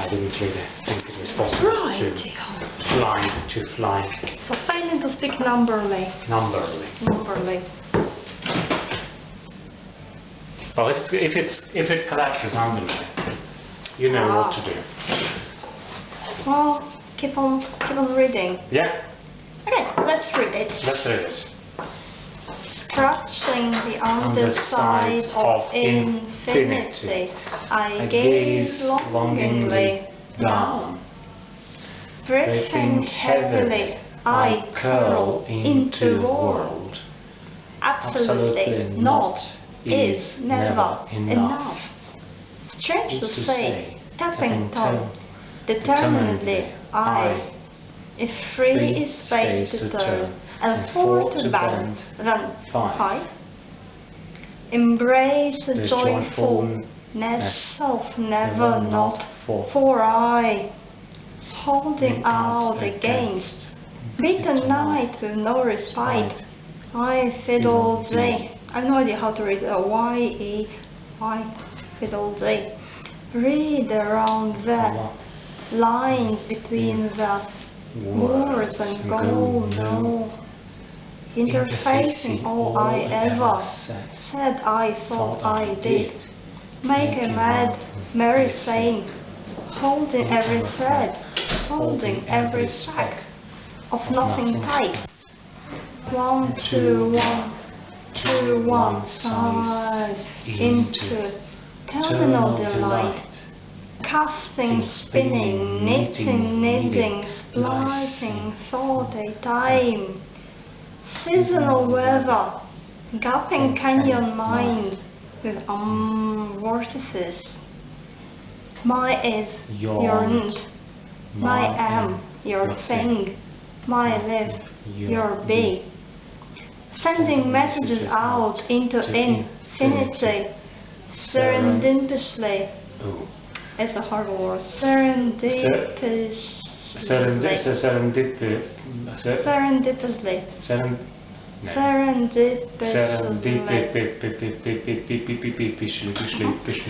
I didn't really think it was possible to fly. So failing to speak numberly. Numberly. Well, if it collapses under me, you know what to do. Well, keep on reading. Yeah. Okay, let's read it. Let's read it. Scratching the underside of infinity, I gaze longingly down. Breathing heavily, I curl into world. Absolutely not is never enough. Strange to say, tapping tongue, determinedly I, if free is space to turn, and four to bend, then five. Embrace the joyfulness of never not, for I, holding out against, beat the night with no respite. I fiddle day. I have no idea how to read Y-E-Y, fiddle day. Read around the lines between the words and go no. Interfacing all I ever said I thought I did. Make a mad, merry saying, holding every thread, holding every sack of nothing tight. 1, 2, 1, 2, 1 sighs into terminal delight. Casting, spinning, knitting, kneading, splicing, thought a time. Seasonal weather, gaping canyon mind with vortices. My is your need, my am your thing, my live your be. Sending messages out into infinity, serendipitously. It's a horrible word. Serendipitously.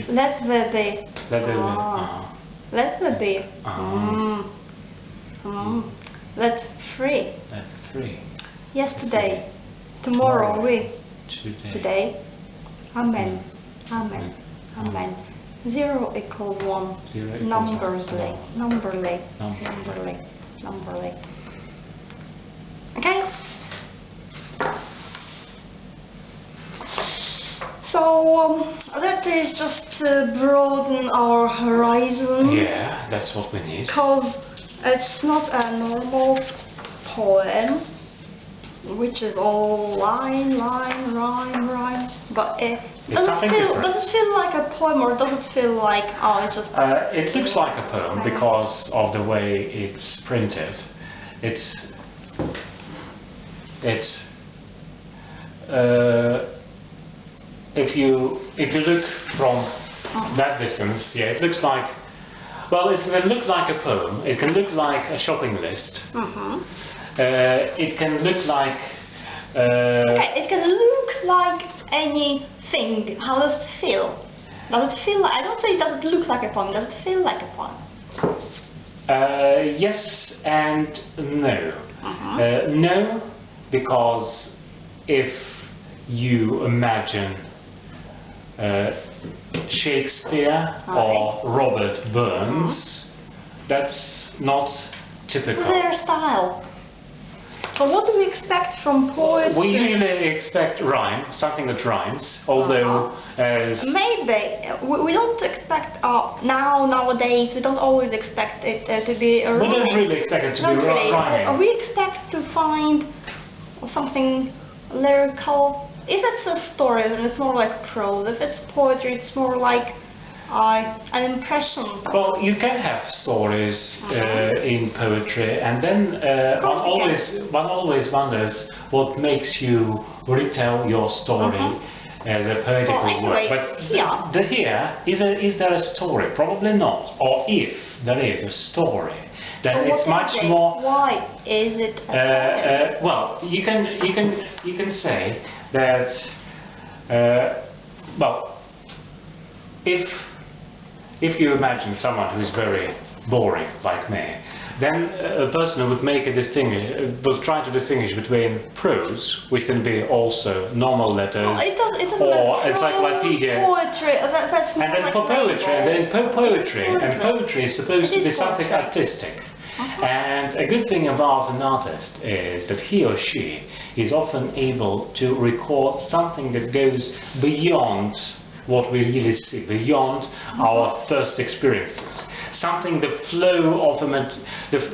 Let there be. Let there be. Let free. Yesterday. Tomorrow we. Today. Amen. Amen. Amen. 0 equals 1. Numberly. Okay? So that is just to broaden our horizon. Yeah, that's what we need. Because it's not a normal poem, which is all line, rhyme, but does it feel like a poem, or does it feel like, oh, it's just... it looks like a poem because of the way it's printed. If you look from that distance, yeah, it looks like, well, it can look like a poem, it can look like a shopping list, it can look like... okay, it can look like anything. How does it feel? Does it feel like, I don't say does it look like a poem, does it feel like a poem? Yes and no. No, because if you imagine Shakespeare or Robert Burns, that's not typical. Their style. So what do we expect from poetry? We usually expect rhyme, something that rhymes, although as... Maybe. We don't expect, nowadays, we don't always expect it to be a rhyme. We don't really expect it to be rhyming. We expect to find something lyrical. If it's a story, then it's more like prose. If it's poetry, it's more like an impression. Well, you can have stories in poetry, and then one always wonders what makes you retell your story as a poetical work. But here, is there a story? Probably not. Or if there is a story, then it's much more. Why is it? Well, you can say that. Well, if you imagine someone who is very boring like me, then a person would make would try to distinguish between prose, which can be also normal letters, it doesn't or matter. encyclopedia, Poetry, that's and then like poetry, and then poetry, and poetry is supposed It to be is something poetry. artistic. And a good thing about an artist is that he or she is often able to record something that goes beyond what we really see, beyond our first experiences. Something the flow of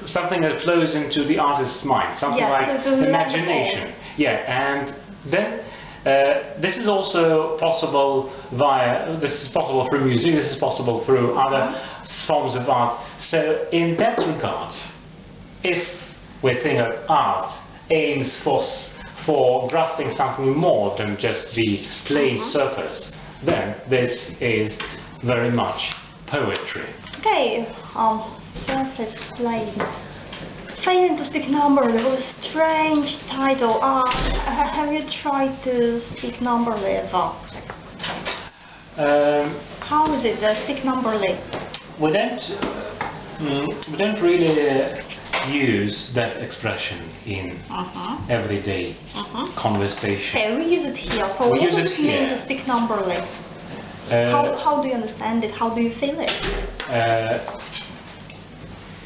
something that flows into the artist's mind, something like imagination. Yeah, and then this is also possible this is possible through music, this is possible through other forms of art. So in that regard, if we think of art aims for grasping something more than just the plain surface, then this is very much poetry. Okay, surface plane. Failing to speak numberly was a strange title. Have you tried to speak numberly ever? How is it, speak numberly? We don't really use that expression in everyday conversation. Okay, we use it here. So we what use does it it mean here. to speak numberly? How do you understand it? How do you feel it?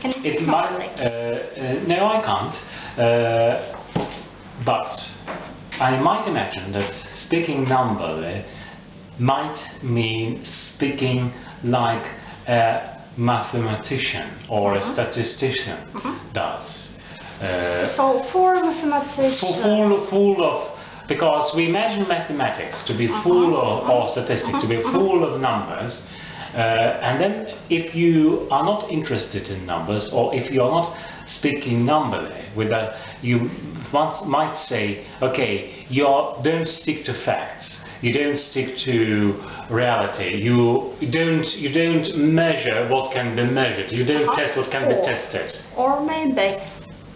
Can you speak numberly? No, I can't. But I might imagine that speaking numberly might mean speaking like a mathematician or a statistician does. So for mathematicians... Full of... Because we imagine mathematics to be full of, or statistics to be full of numbers, and then if you are not interested in numbers, or if you are not speaking numberly, you might say, okay, you don't stick to facts, you don't stick to reality, you don't measure what can be measured, you don't test what can be tested. Or maybe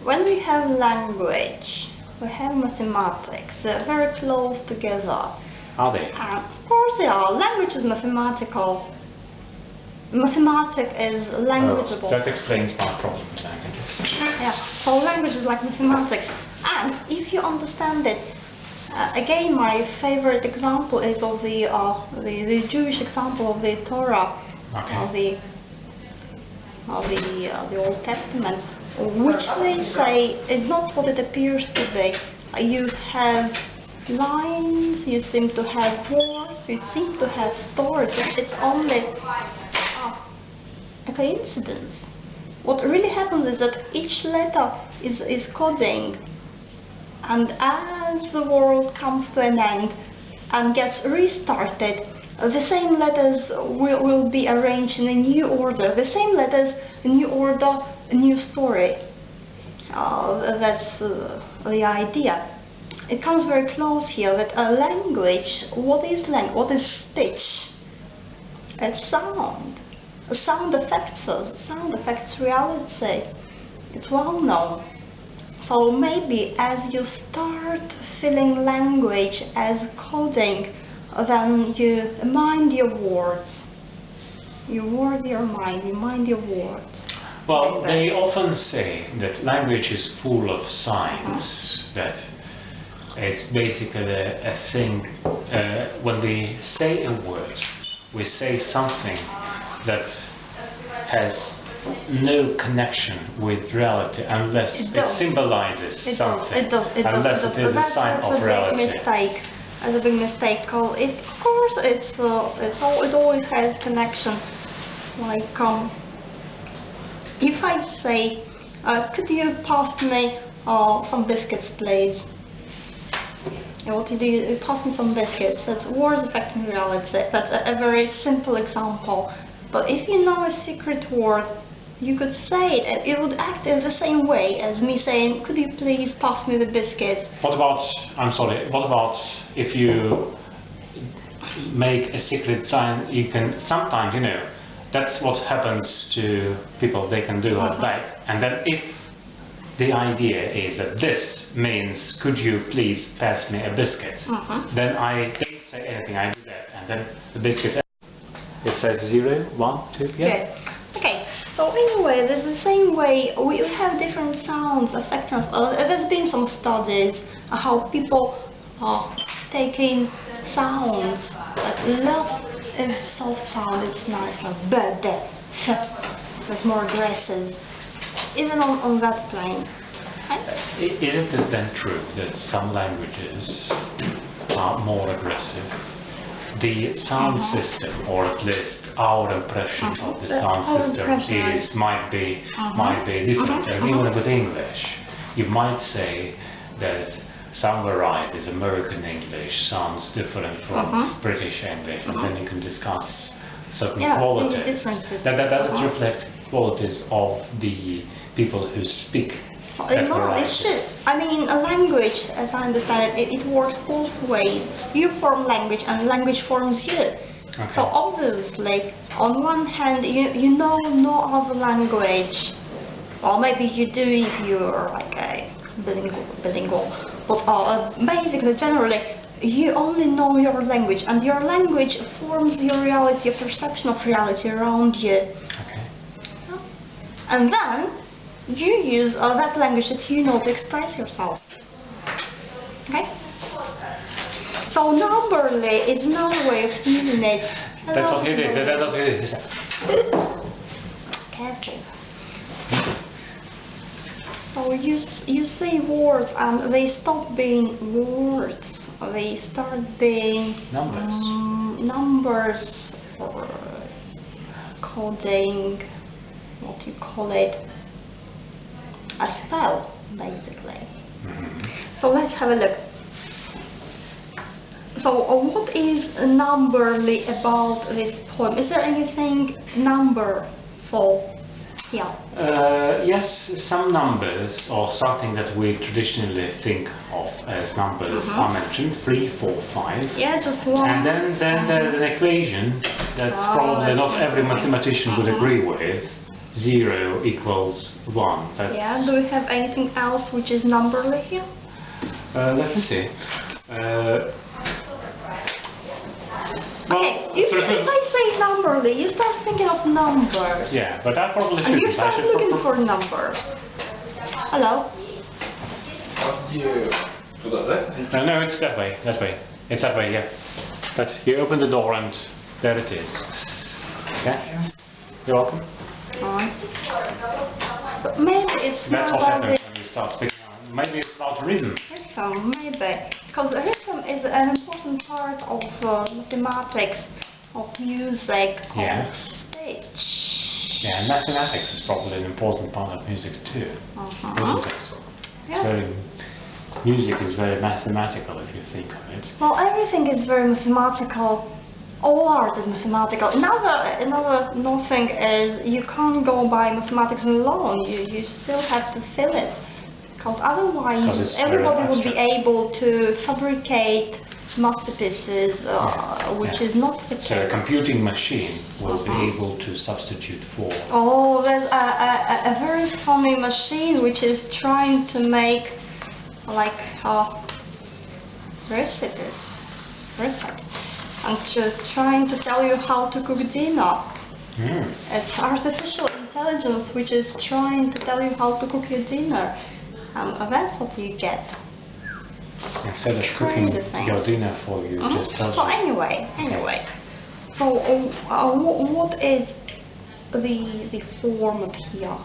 when we have language, we have mathematics, they're very close together. Are they? Of course they are. Language is mathematical. Mathematics is languageable. Oh, that explains my problem with languages. Yeah, so language is like mathematics. And if you understand it, again, my favorite example is of the Jewish example of the Torah, of the Old Testament, which they say is not what it appears to be. You have lines, you seem to have words, you seem to have stories. It's only a coincidence. What really happens is that each letter is coding, and as the world comes to an end and gets restarted, the same letters will be arranged in a new order. The same letters, a new order, a new story. That's the idea. It comes very close here that a language, what is language? What is speech? It's sound. Sound affects us. Sound affects reality. It's well known. So maybe as you start feeling language as coding, then you mind your words. You word your mind, you mind your words. Well, they often say that language is full of signs, that it's basically a thing, when we say a word, we say something that has no connection with reality unless it symbolizes something, unless it is a sign of reality. That's a big mistake. Of course, it always has connection. Like if I say, could you pass me some biscuits, please? And what you do, you pass me some biscuits. That's words affecting reality. That's a very simple example. But if you know a secret word, you could say it, and it would act in the same way as me saying, could you please pass me the biscuits? What about, I'm sorry, what about if you make a secret sign? You can sometimes, you know, that's what happens to people, they can do like that. And then if the idea is that this means, could you please pass me a biscuit? Then I don't say anything, I do that, and then the biscuit, it says 0, 1, 2, yeah. Okay, so So anyway, there's the same way we have different sounds affecting us. There's been some studies how people take in sounds. Like love is soft sound, it's nice, but that's more aggressive. Even on that plane. Isn't it then true that some languages are more aggressive? The sound system, or at least our impression of the sound system, might be different. And even with English, you might say that some varieties, American English, sounds different from British English, and then you can discuss certain qualities. That doesn't reflect qualities of the people who speak. It should. I mean, a language, as I understand it, it works both ways. You form language, and language forms you. Okay. So obviously, on one hand, you know no other language. Well, maybe you do if you're like a bilingual. But basically, generally, you only know your language, and your language forms your reality, your perception of reality around you. Okay. And then you use that language that you know to express yourself. Okay? So numberly is another way of using it. That's what it is. That's what it is. Careful. So you say words and they stop being words. They start being numbers. Numbers or coding. What do you call it? A spell, basically. So let's have a look. So what is numberly about this poem? Is there anything numberful here? Yes, some numbers, or something that we traditionally think of as numbers, are mentioned. 3, 4, 5. Yeah, just one. And then there's an equation that's probably not every mathematician would agree with. 0 equals 1. Yeah, do we have anything else which is numberly here? Let me see. Okay, if I say numberly, you start thinking of numbers. Yeah, but I probably shouldn't. And you start looking for numbers. Hello? What did you do that? No, it's that way. It's that way, yeah. But you open the door and there it is. Okay? You're welcome. But maybe it's That's more what about happens when you start speaking. Maybe it's about rhythm. Rhythm, maybe. Because rhythm is an important part of mathematics, of music, of speech. Yeah, and mathematics is probably an important part of music too, isn't it? Yeah. Music is very mathematical if you think of it. Well, everything is very mathematical. All art is mathematical. Another thing is you can't go by mathematics alone. You still have to feel it, because otherwise everybody would be able to fabricate masterpieces, which is not the case. So a computing machine will be able to substitute for. Oh, there's a very funny machine which is trying to make like recipes. And trying to tell you how to cook dinner. It's artificial intelligence which is trying to tell you how to cook your dinner. That's what you get. Instead of cooking your dinner for you, just tells you. Anyway. So what is the format here?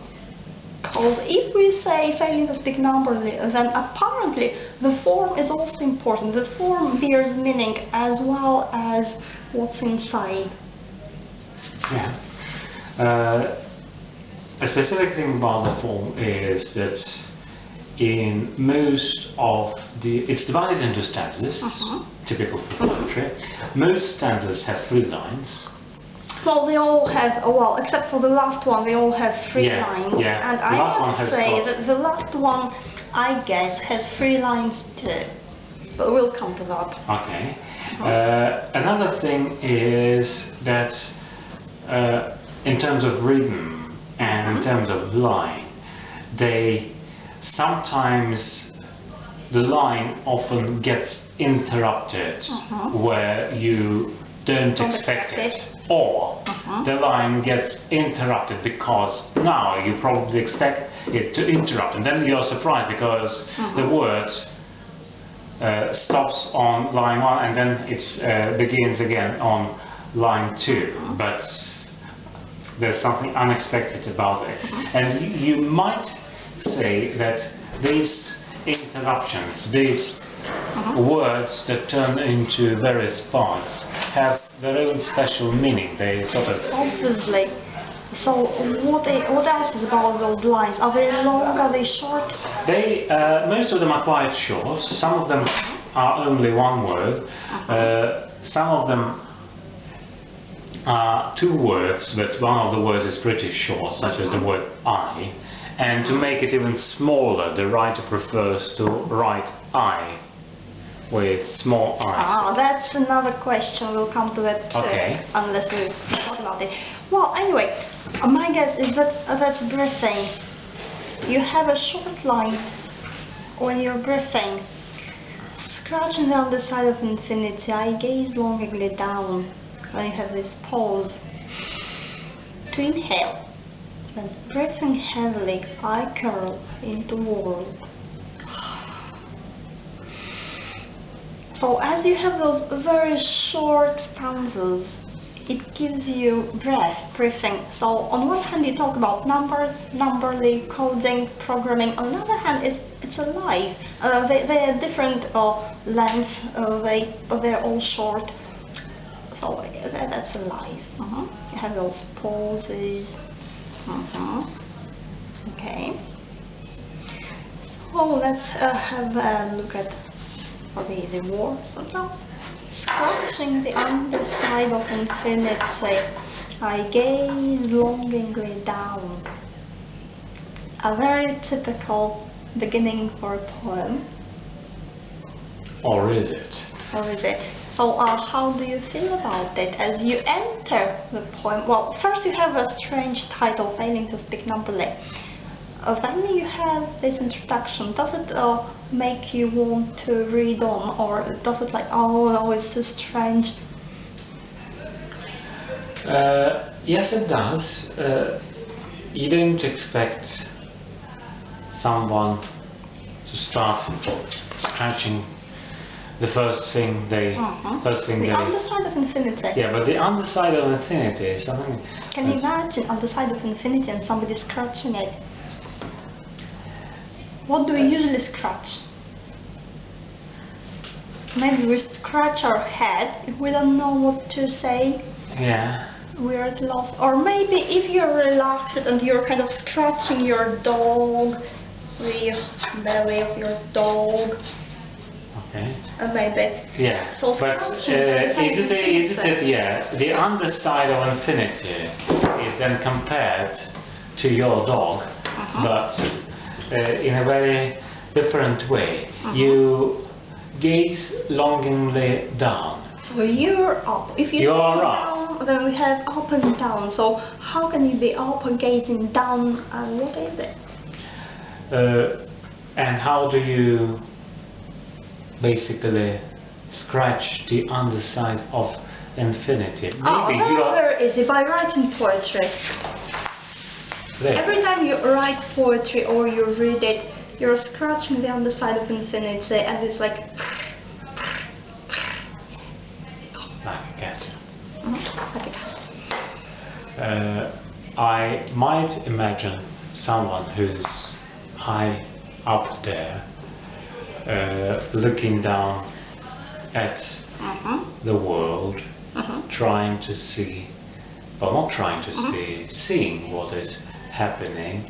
Because if we say failing to speak numberly, then apparently the form is also important. The form bears meaning as well as what's inside. Yeah. A specific thing about the form is that in most of it's divided into stanzas, typical for poetry. Most stanzas have 3 lines. Well, they all have, well, except for the last one, they all have 3 lines. Yeah. And I have to say that the last one, I guess, has 3 lines too. But we'll come to that. Okay. Another thing is that in terms of rhythm and in terms of line, sometimes the line often gets interrupted where you don't expect it. Or the line gets interrupted because now you probably expect it to interrupt, and then you're surprised because the word stops on line 1 and then it begins again on line 2. But there's something unexpected about it. And you might say that these interruptions, these words that turn into various parts, have their own special meaning. They sort of... Obviously. So what else is about those lines? Are they long? Are they short? They, most of them are quite short. Some of them are only one word. Some of them are 2 words, but one of the words is pretty short, such as the word I. And to make it even smaller, the writer prefers to write I with small i's. That's another question. We'll come to that too, unless we talk about it. Well, anyway, my guess is that that's breathing. You have a short line when you're breathing. Scratching the underside of infinity, I gaze longingly down. When you have this pause. To inhale. Then breathing heavily, I curl into world. So as you have those very short stanzas, it gives you breathing. So on one hand you talk about numbers, numberly, coding, programming. On the other hand it's alive. They are different length, but they're all short. So that's alive. You have those pauses. Okay. So let's have a look at the word sometimes. Scratching the underside of infinity, I gaze longingly down. A very typical beginning for a poem. Or is it? Or is it? So how do you feel about it as you enter the poem? Well, first you have a strange title, Failing to Speak Numberly. Then you have this introduction. Does it make you want to read on, or does it like, oh no, it's too strange? Yes, it does. You don't expect someone to start scratching the first thing they... The underside of infinity. Yeah, but the underside of infinity is something... Can you imagine underside of infinity and somebody scratching it? What do we usually scratch? Maybe we scratch our head if we don't know what to say. Yeah. We're at a loss. Or maybe if you're relaxed and you're kind of scratching your dog, the belly of your dog. Okay. Maybe. Yeah. So but is it yeah, the underside of infinity is then compared to your dog, but in a very different way. You gaze longingly down. So you're up. If you are down, then we have up and down. So how can you be up and gazing down? And what is it? And how do you basically scratch the underside of infinity? Maybe that's very easy, by writing poetry. There. Every time you write poetry or you read it, you're scratching the underside of infinity, and it's like... Like a cat. Like a cat. I might imagine someone who's high up there, looking down at the world, trying to see, or not trying to see, seeing what is happening.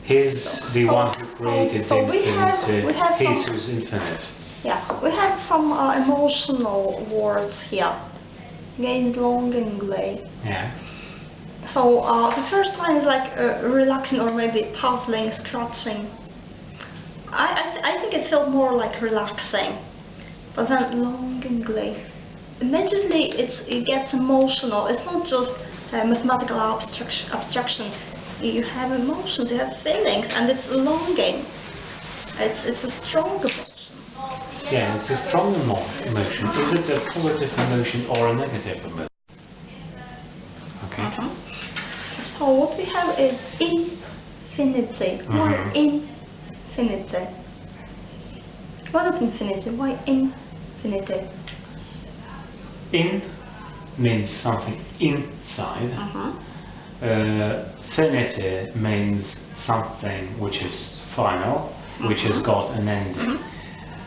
He's the one who created the infinity. He's who's infinite. Yeah, we have some emotional words here. Gaze longingly. Yeah. So the first line is like relaxing or maybe puzzling, scratching. I think it feels more like relaxing, but then longingly. Immediately it gets emotional. It's not just mathematical abstraction. You have emotions, you have feelings, and it's longing. It's a strong emotion. Yeah, it's a strong emotion. Is it a positive emotion or a negative emotion? Okay. So what we have is infinity. Why infinity? Why not infinity? Why infinity? In means something inside. Finity means something which is final, which has got an ending.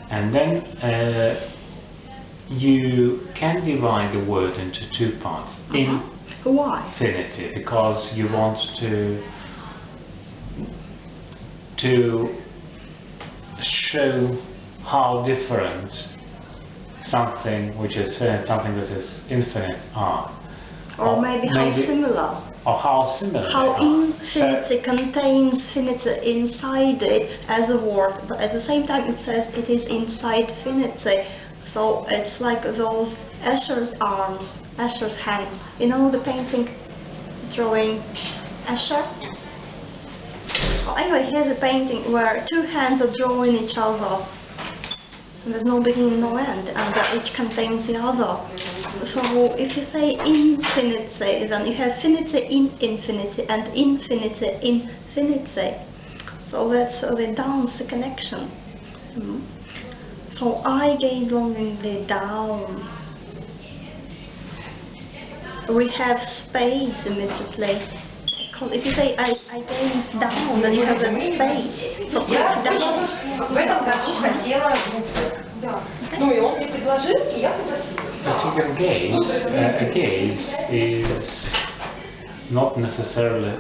And then you can divide the word into two parts. Why? Infinity, because you want to show how different something which is finite, something that is infinite are. Or maybe how similar. Or how similar. How infinity contains finity inside it as a word, but at the same time it says it is inside finity. So it's like those Escher's arms, Escher's hands. You know the painting, drawing Escher? Well, anyway, here's a painting where two hands are drawing each other. And there's no beginning, no end, and each contains the other. So if you say infinity, then you have finity in infinity and infinity in finity. So that's the dance, the connection. So I gaze longingly down. We have space immediately. If you say I gaze down, then you have that space. So Я в этом году хотела Ну и он мне предложил, и я согласилась. But you can gaze. A gaze is not necessarily,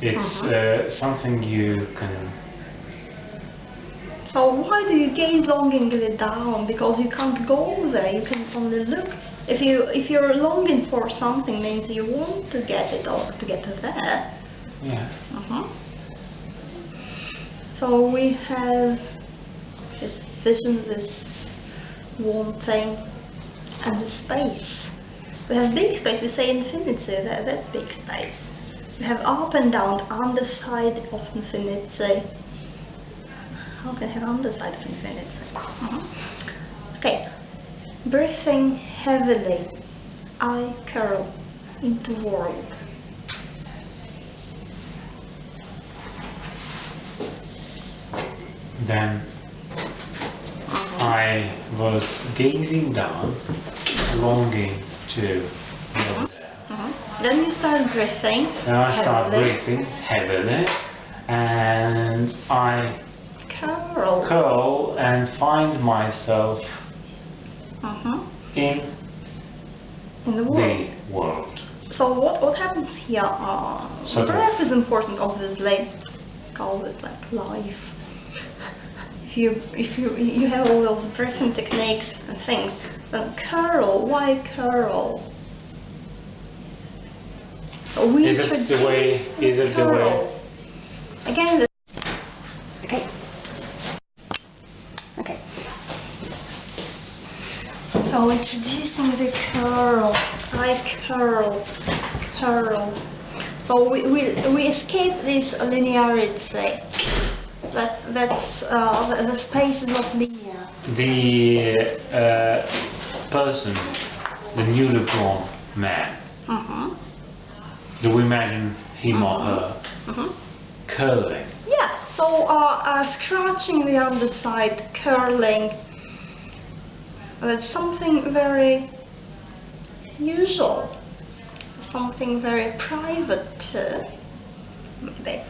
it's something you can. So why do you gaze longingly down? Because you can't go there. You can only look. If you're longing for something, means you want to get it or to get there. Yeah. So we have this vision, this wanting, and the space. We have big space. We say infinity. That's big space. We have up and down, underside of infinity. How can I have underside of infinity? Okay. Breathing heavily, I curl into world. Then I was gazing down, longing to go there. Then you start breathing. Then I start breathing heavily, and I curl and find myself in the world. So what happens here? Breath is important, obviously. Call it like life. If you have all those breathing techniques and things, then curl. Why curl? So we is it the way? Is it the way? Again. So introducing the curl, I curl. So we escape this linearity. That's the space is not linear. The person, the newly born man. Do we imagine him or her curling? Yeah. So scratching the underside, curling. That's something very usual, something very private too. Maybe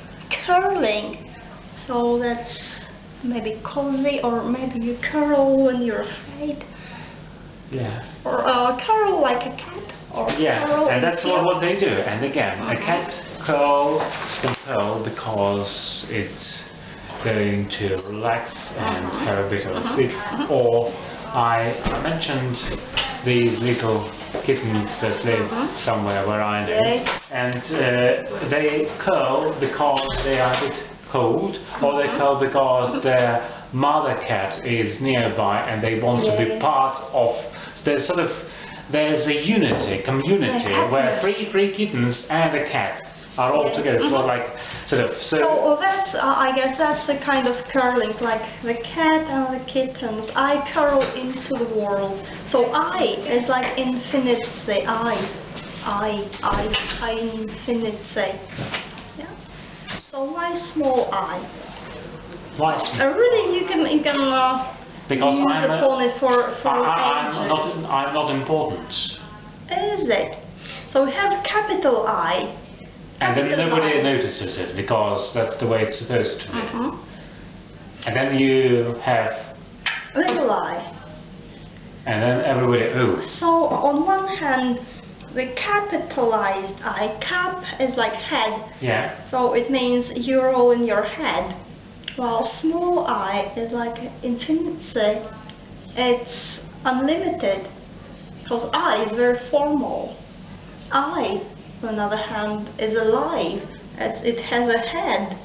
curling, so that's maybe cozy, or maybe you curl when you're afraid. Yeah. Or curl like a cat. Or curl and that's what they do. And again, a cat can curl because it's going to relax and have a bit of a sleep. Or I mentioned these little kittens that live somewhere where I live, and they curl because they are a bit cold, or they curl because their mother cat is nearby and they want to be part of. There's a unity, community, where three kittens and a cat are all Yeah. together. So like sort of. So that's, I guess that's a kind of curling, like the cat and the kittens. I curl into the world. So I is like infinity. I infinity. Yeah. So why small I? Why? Really, you can Because use I'm upon it for ages. I'm not important. Is it? So we have capital I. And then capital nobody I. notices it because that's the way it's supposed to be. Mhm. And then you have, Little I. and then everybody, oh, So on one hand, the capitalized I, cap is like head, yeah, so it means you're all in your head. While small I is like infinity, it's unlimited, because I is very formal. I, on the other hand, is alive, it has a head.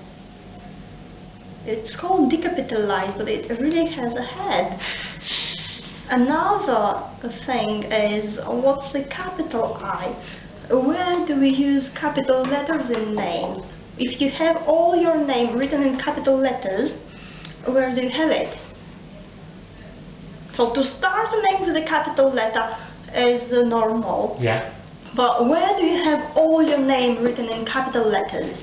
It's called decapitalized, but it really has a head. Another thing is, what's the capital I? Where do we use capital letters in names? If you have all your name written in capital letters, where do you have it? So to start a name with a capital letter is normal. yeah. But where do you have all your name written in capital letters?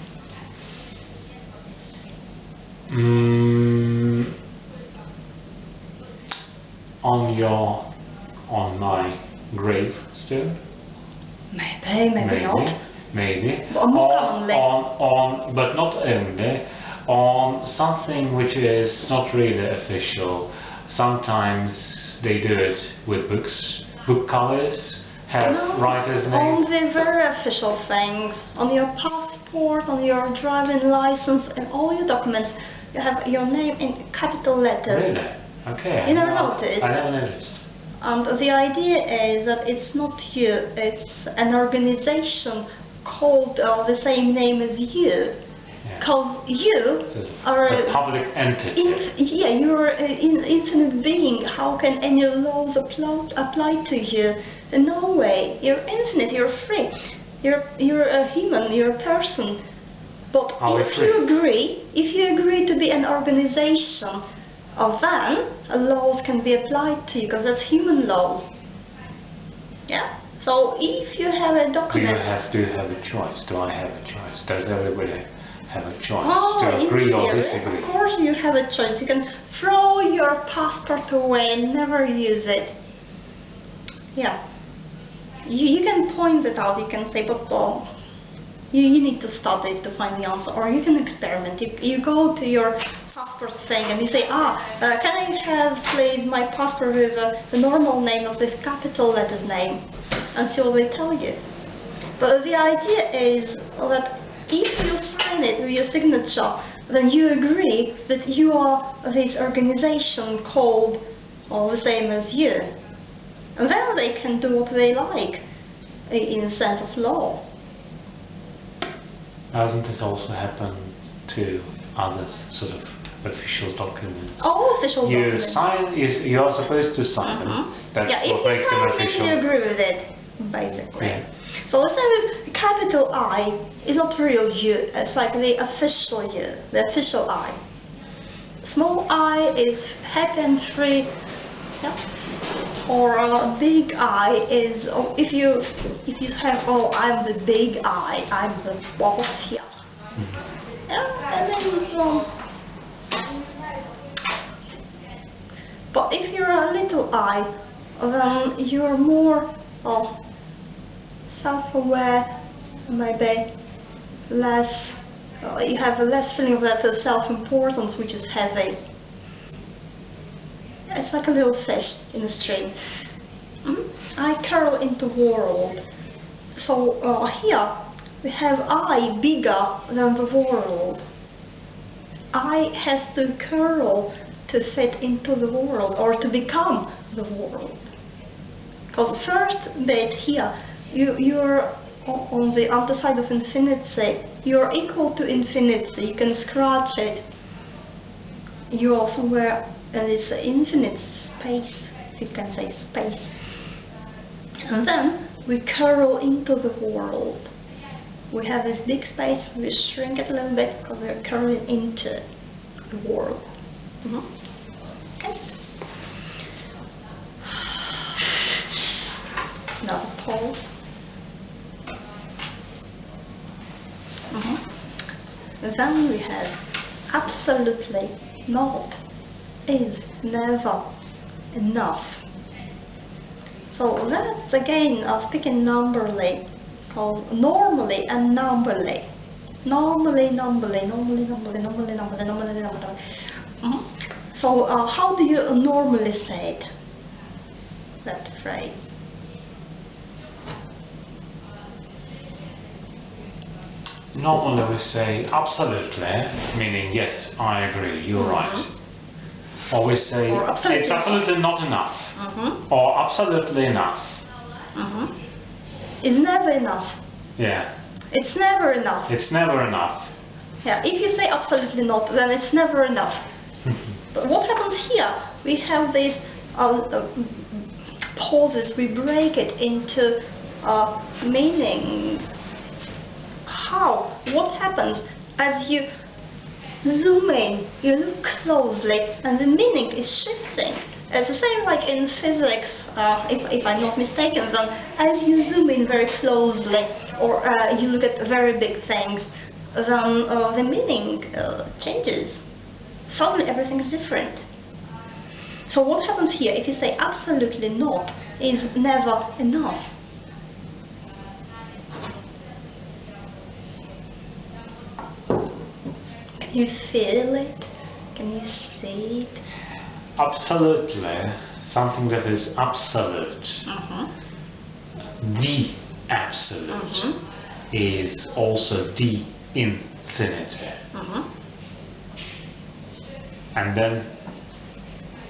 On my gravestone. Maybe not. Maybe. But more commonly. But not only on something which is not really official. Sometimes they do it with books, book covers have writers' On names. the very official things, on your passport, on your driving license, and all your documents, you have your name in capital letters. Really? Okay. You never noticed? I never noticed. And the idea is that it's not you, it's an organization called the same name as you. Because you are a public entity. you're an infinite being. How can any laws apply to you? No way. You're infinite. You're free. You're a human. You're a person. But if you agree to be an organization, then laws can be applied to you because that's human laws. Yeah. So if you have a document, Do you have a choice? Do I have a choice? Does everybody have a choice oh, to agree or theory, disagree? Of course you have a choice. You can throw your passport away and never use it. Yeah. You can point it out. You can say, but you need to study to find the answer. Or you can experiment. You go to your passport thing and you say, can I have please my passport with the normal name of the capital letters name? And see what they tell you. But the idea is that if you sign it with your signature, then you agree that you are this organization called the same as you. And then they can do what they like in a sense of law. Doesn't it also happen to other sort of official documents? All official documents. You are supposed to sign them. That's what makes them official. You agree with it, basically. Yeah. So let's say capital I is not real you, it's like the official you, the official I. Small I is happy and free. Yeah. Or big I is if you have I'm the big I, I'm the boss here. Yeah, and then so. But if you're a little I, then you're more self-aware, maybe less. You have a less feeling of that self-importance, which is heavy. It's like a little fish in a stream. I curl into world. So here we have I bigger than the world. I has to curl to fit into the world or to become the world. Because first bit here, you're on the other side of infinity. You're equal to infinity. You can scratch it. You are somewhere in this infinite space, if you can say space. And then we curl into the world. we have this big space, we shrink it a little bit because we're curving into the wall. Okay. Another pause. Then we have absolutely not, is never enough. So that's again speaking numberly, called normally and numberly. Normally. So how do you normally say it, that phrase? Normally we say absolutely, meaning yes, I agree, you're right. Or we say it's absolutely not enough. Or absolutely enough. It's never enough. Yeah. It's never enough. It's never enough. Yeah, if you say absolutely not, then it's never enough. But what happens here? We have these pauses, we break it into meanings. How? What happens as you zoom in, you look closely, and the meaning is shifting? It's the same like in physics, if I'm not mistaken, then as you zoom in very closely, or you look at very big things, then the meaning changes. Suddenly everything is different. So what happens here if you say absolutely not is never enough? Can you feel it? Can you see it? Absolutely, something that is absolute. The absolute is also the infinity. And then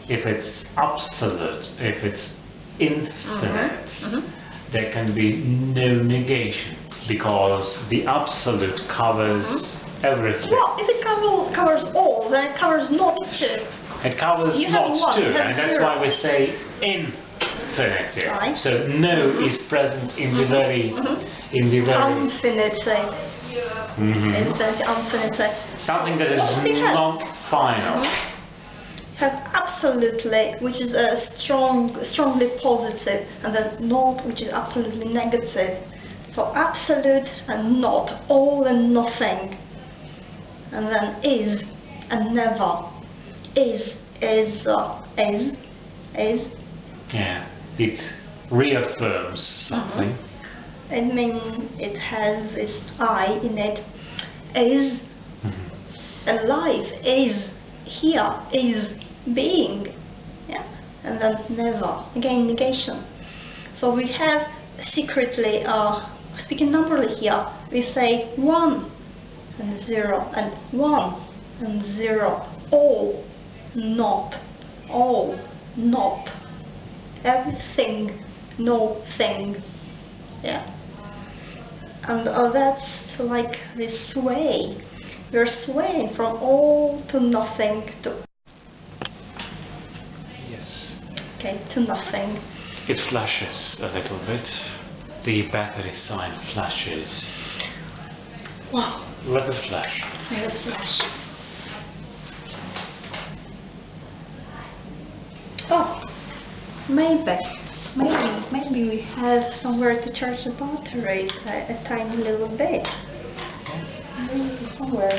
if it's absolute, if it's infinite, there can be no negation, because the absolute covers everything. Well, if it covers all, then it covers not too. It covers not too, and that's why we say infinity. Right. So no is present in the very Infinity. Infinity. Something that is not final. Have absolutely, which is a strongly positive, and then not, which is absolutely negative. So absolute and not, all and nothing, and then is and never. Is. Yeah, it reaffirms something. It means it has its I in it. Is alive, is here, is being. Yeah, and then never. Again, negation. So we have secretly, speaking numberly here, we say 1 and 0 and 1 and 0. All, not, everything, no thing. Yeah. And that's like this sway. You're swaying from all to nothing to... Yes. Okay, to nothing. It flashes a little bit. The battery sign flashes. Wow. Let it flash. Let it flash. Oh, maybe we have somewhere to charge the batteries a tiny little bit. Maybe somewhere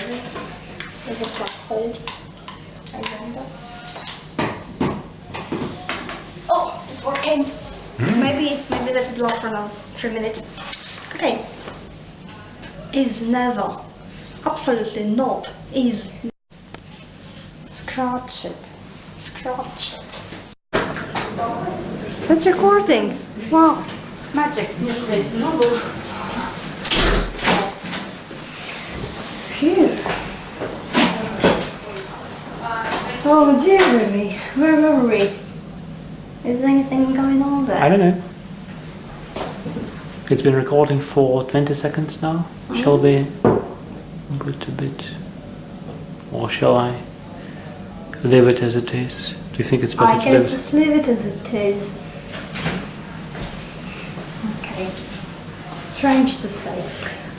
there's a black hole. I wonder. Oh, it's working. Maybe that would last for now 3 minutes. Okay. Is never. Absolutely not. Is. Scratch it. Scratch it. That's recording. Wow. Magic. Phew. Oh dear me. Where were we? Is anything going on there? I don't know. It's been recording for 20 seconds now. Shall we move it a bit? Or shall I leave it as it is? Do you think it's better I to leave can just leave it as it is. Okay. strange to say.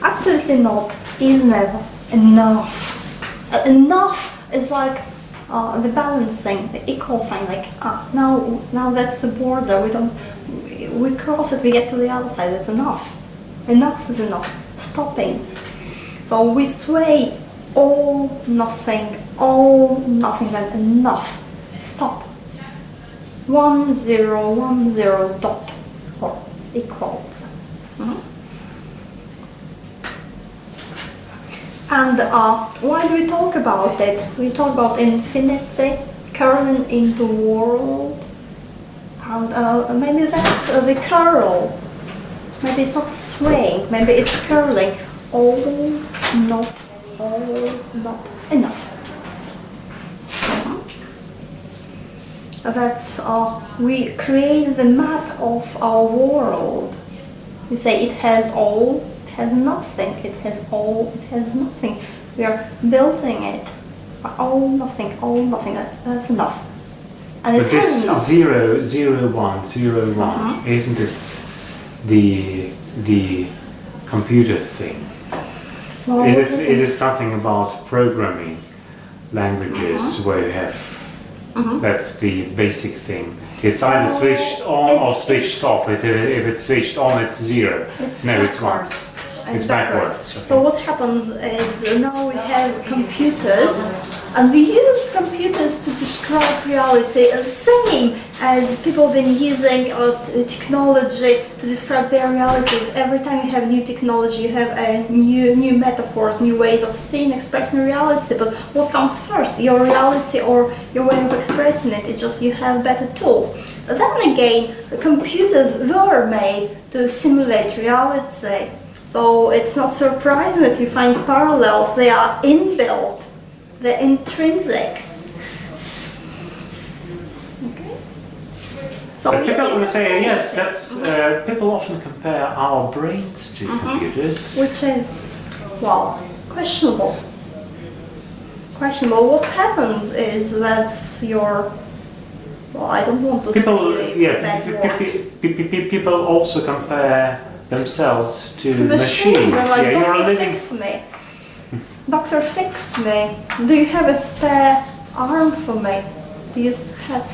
Absolutely not is never enough. Enough is like the balancing, the equal sign. Like now that's the border. We cross it. We get to the other side. That's enough. Enough is enough. Stopping. So we sway all nothing, then enough. Stop. 1 0 1 0 dot or equals. And why do we talk about it? We talk about infinity, curling into world, and maybe that's the curl. Maybe it's not swaying, maybe it's curling. All not enough. That's we create the map of our world. We say it has all, it has nothing, it has all, it has nothing. We are building it. All nothing, that's enough. And but this 0 0 1 0 1, isn't it the computer thing? Well, is it something about programming languages where you have that's the basic thing? It's either switched on or switched off. If it's switched on, it's 0. It's backwards. one. It's backwards. Okay. So what happens is now we have computers, and we use computers to describe reality, same as people have been using technology to describe their realities. Every time you have new technology, you have new metaphors, new ways of seeing, expressing reality. But what comes first, your reality or your way of expressing it? It's just you have better tools. Then again, the computers were made to simulate reality. So it's not surprising that you find parallels. They are inbuilt. They're intrinsic. Okay. So but people will say yes. That's people often compare our brains to computers, which is questionable. Questionable. What happens is that's your. Well, I don't want to say bad word. People also compare themselves to The machines. like, you're Doctor, living. fix me. Doctor, fix me. Do you have a spare arm for me? Do you have?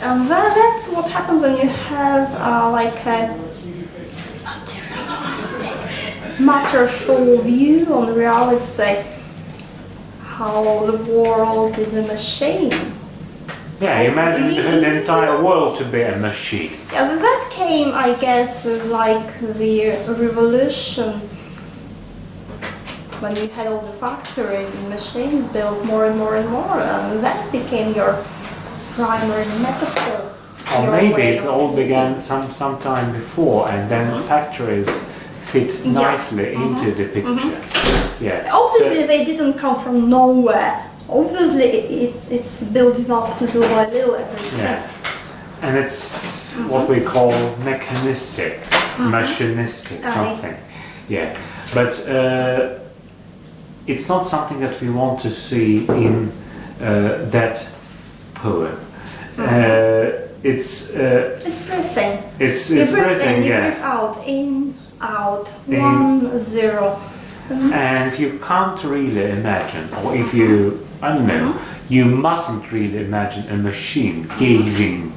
And that's what happens when you have like a materialistic, matterful view on reality. How the world is a machine. Yeah, imagine the entire world to be a machine. Yeah, but that came, I guess, with like the revolution, when you had all the factories and machines built more and more and more, and that became your primary metaphor. Or maybe it all began some time before, and then factories fit nicely into the picture. Yeah. Obviously, they didn't come from nowhere. Obviously, it's building up little by little every day. Yeah, and it's what we call mechanistic, machinistic, something. Yeah, but it's not something that we want to see in that poem. It's breathing. It's breathing. You yeah. breathe out, in, out, 1 0. And you can't really imagine, or if you, I don't know, you mustn't really imagine a machine gazing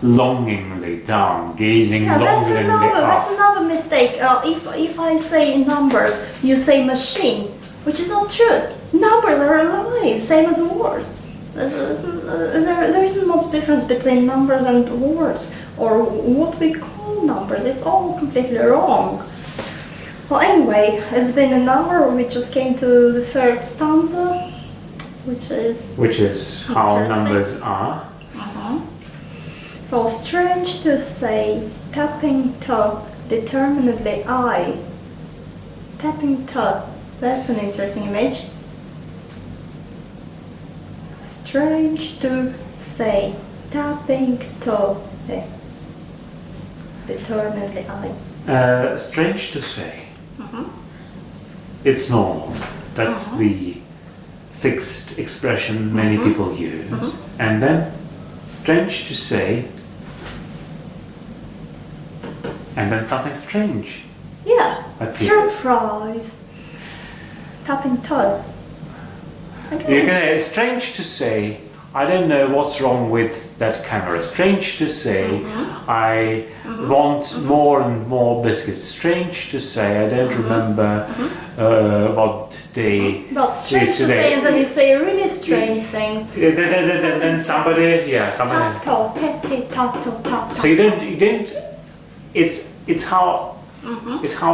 longingly down, gazing longingly up. That's another mistake. If I say numbers, you say machine, which is not true. Numbers are alive, same as words. There isn't much difference between numbers and words, or what we call numbers. It's all completely wrong. Well, anyway, it's been an hour. We just came to the third stanza, which is how numbers are. So strange to say, tapping toe, determinedly I. Tapping toe, that's an interesting image. Strange to say, tapping toe, determinedly I. Strange to say. It's normal. That's the fixed expression many people use. And then, strange to say, and then something strange Yeah. Appears. Surprise. Tapping toe. Okay. You can, strange to say, I don't know what's wrong with that camera. Strange to say, I want more and more biscuits. Strange to say, I don't remember what day But strange is to today. say, and then you say really strange things. Then somebody, somebody. Tato, tete, tato, tato. So you don't. It's how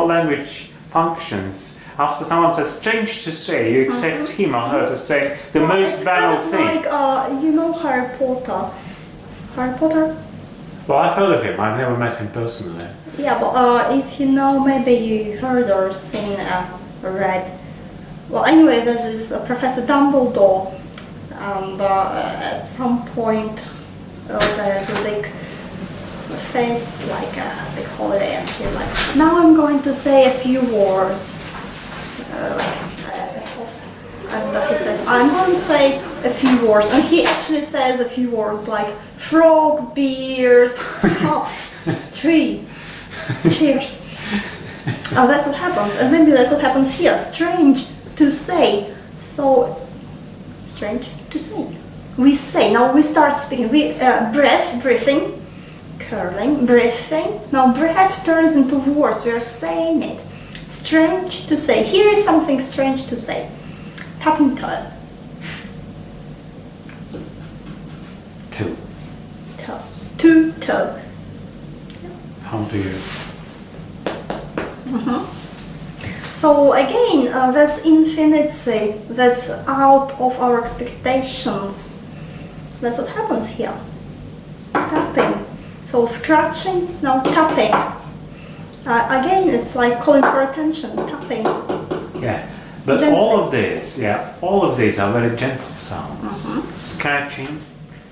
language functions. After someone says strange to say, you expect him or her to say the most banal It's thing. kind of like, you know Harry Potter. Harry Potter? Well, I've heard of him. I've never met him personally. Yeah, but if you know, maybe you heard or seen read. Well, anyway, this is Professor Dumbledore, and at some point there's a big face, like a big holiday, and he's like, now I'm going to say a few words, and he says, I'm going to say a few words, and he actually says a few words like frog, beard, top, tree, cheers. Oh, that's what happens, and maybe that's what happens here. Strange to say. So, strange to say. We say, now we start speaking. We breath, breathing, curling, breathing. Now breath turns into words. We are saying it. Strange to say. Here is something strange to say. Tapping toe. Two. Toe. Two toe. How do you? So again, that's infinity, that's out of our expectations. That's what happens here. Tapping. So scratching, now tapping. Again, it's like calling for attention, tapping. Yeah, but Gently. all of these are very gentle sounds. Scratching,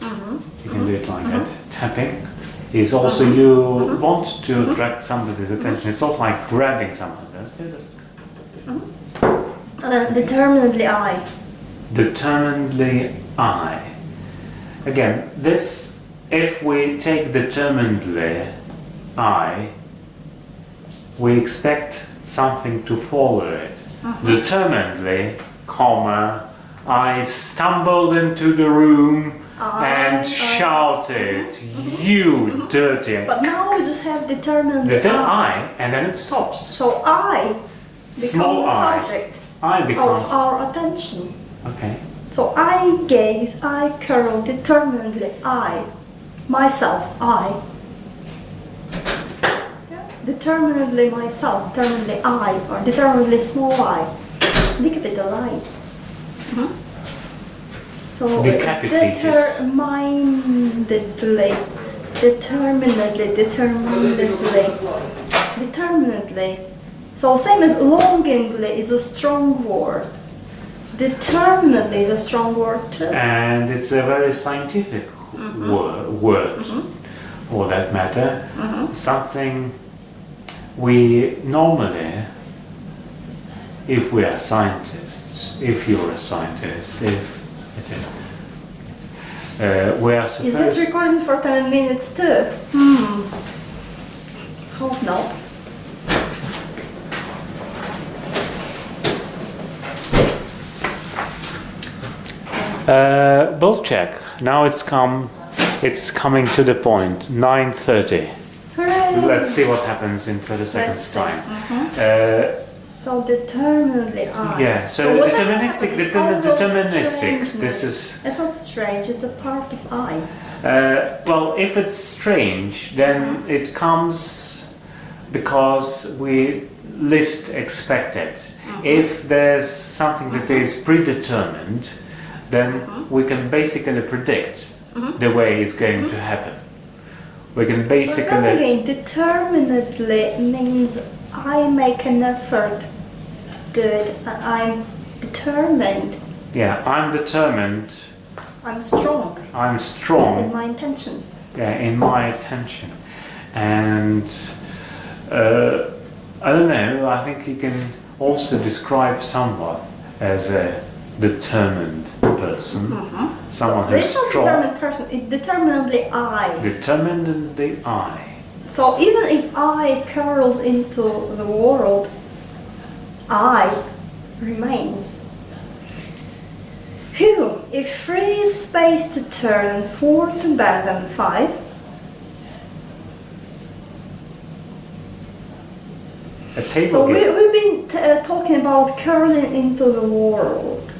you can do it like that. Tapping is also you want to attract somebody's attention. It's not like grabbing someone's attention. Determinedly I. Determinedly I. Again, this, if we take determinedly I, we expect something to follow it. Determinedly, comma, I stumbled into the room and shouted, you dirty. But now we just have determinedly I, and then it stops. So I becomes Small the I. subject I of becomes. our attention. Okay. So I gaze, I curl, determinedly I. Myself, I. Determinedly myself, determinedly I, or determinedly small I. Decapitated eyes. So Decapitated. determinedly. So same as longingly is a strong word. Determinedly is a strong word too. And it's a very scientific word, for that matter. Something we normally, if we are scientists, if you're a scientist, we are supposed... Is it recording for 10 minutes too? Hope not. Both check. Now it's coming to the point. 9:30. Hooray! Let's see what happens in 30 seconds time. So determinedly I. Yeah. So what deterministic. happens? It's all those Deterministic. This strangeness. is. It's not strange. It's a part of I. Well, if it's strange, then it comes because we least expect it. If there's something that is predetermined, then we can basically predict the way it's going to happen. We can basically... But again, determinedly means I make an effort to do it, and I'm determined. Yeah, I'm determined. I'm strong. I'm strong. In my intention. Yeah, in my attention. And I don't know, I think you can also describe someone as a determined person. Someone who's It's not strong. determined person, it's determinedly I. Determinedly I. So even if I curls into the world, I remains. Phew, if 3 is space to turn and 4 to bend and 5, A table so game. we've been talking about curling into the world,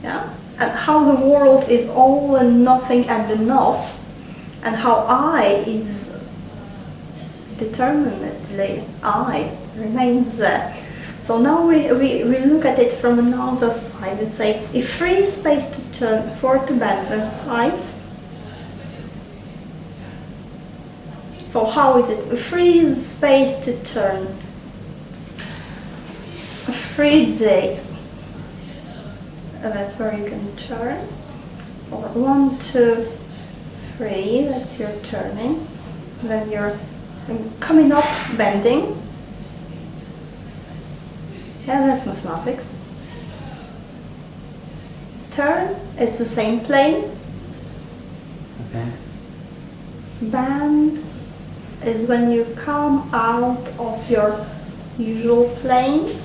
yeah, and how the world is all and nothing and enough, and how I is determinedly I remains there. So now we look at it from another side. We say if 3 is space to turn, 4 to bend, and 5. So how is it? 3 is space to turn. 3D. That's where you can turn. Or 1, 2, 3. That's your turning. Then you're coming up, bending. Yeah, that's mathematics. Turn, it's the same plane. Okay. Bend is when you come out of your usual plane.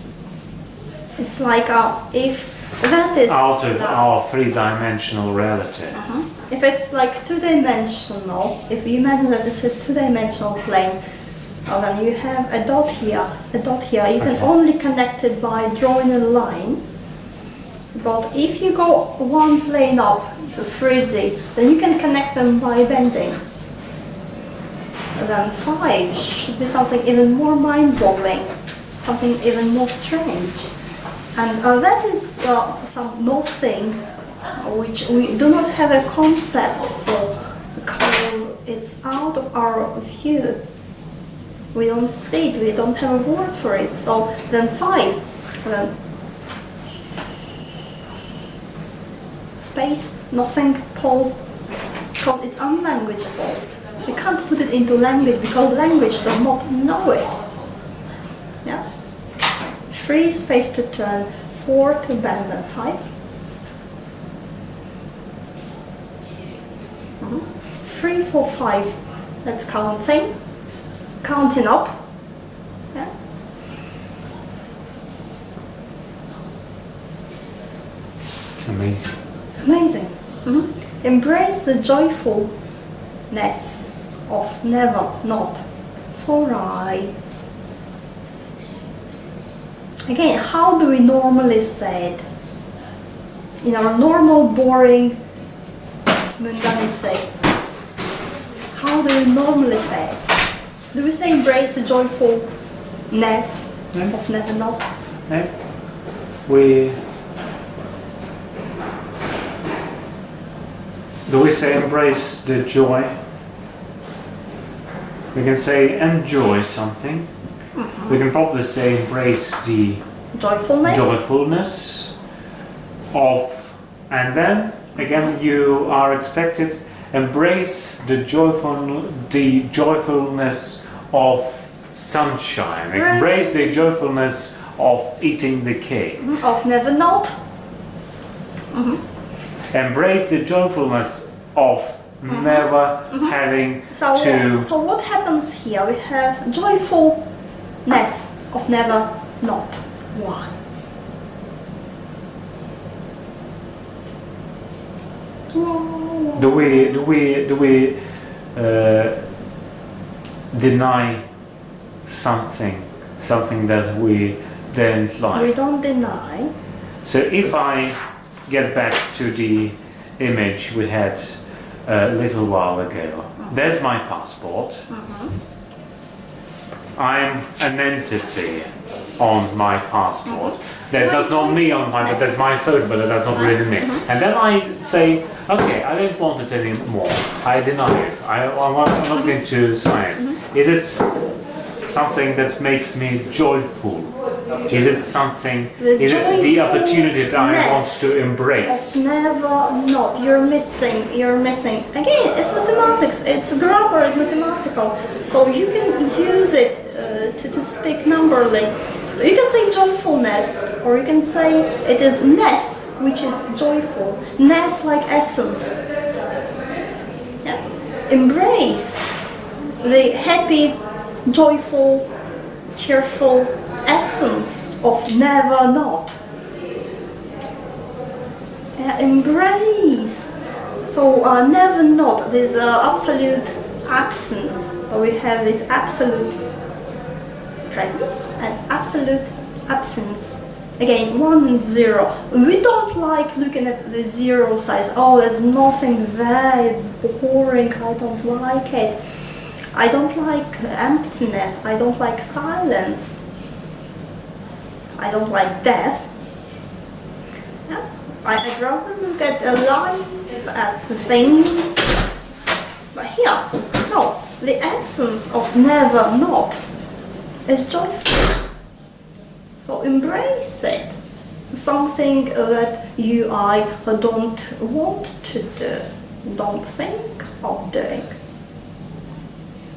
It's like if that is Out of our three-dimensional reality. If it's like two-dimensional, if you imagine that it's a two-dimensional plane, then you have a dot here, a dot here. You can only connect it by drawing a line. But if you go one plane up to 3D, then you can connect them by bending. Then 5 should be something even more mind-boggling, something even more strange. And that is some nothing which we do not have a concept for because it's out of our view. We don't see it, we don't have a word for it. So then 5, then space, nothing, pause, because it's unlanguageable. We can't put it into language because language does not know it. Yeah? 3 space to turn, 4 to bend, and 5. 3, 4, 5. That's counting. Counting up. Yeah? Amazing. Amazing. Embrace the joyfulness of never not, for I. Again, how do we normally say it? In our normal, boring mundanity. How do we normally say it? Do we say embrace the joyfulness of never not? No. Do we say embrace the joy? We can say enjoy something. We can probably say embrace the joyfulness of, and then again you are expected embrace the joyfulness of sunshine. Right. Embrace the joyfulness of eating the cake. Of never not. Embrace the joyfulness of never having to. So what happens here? We have joyfulness of never not. Why? Do we deny something that we don't like? We don't deny. So if I get back to the image we had a little while ago, there's my passport. I'm an entity on my passport. There's not me on mine, but there's my photo, but that's not really me. And then I say, okay, I don't want it anymore. I deny it. I'm not going to sign it. Is it something that makes me joyful? Is it something? Is it the opportunity that I want to embrace? Never not. You're missing. Again, it's mathematics. It's grammar. It's mathematical. So you can use it to speak numberly. So you can say joyfulness, or you can say it is ness, which is joyful. Ness like essence. Yeah? Embrace the happy, joyful, cheerful essence of never not. Embrace. So never not, this absolute absence. So we have this absolute presence and absolute absence. Again, 1 and 0. We don't like looking at the zero size. Oh, there's nothing there, it's boring, I don't like it. I don't like emptiness, I don't like silence. I don't like death. Yeah? I'd rather look at life, at the things. But here, no, the essence of never not is joyful. So embrace it. Something that I don't want to do, don't think of doing.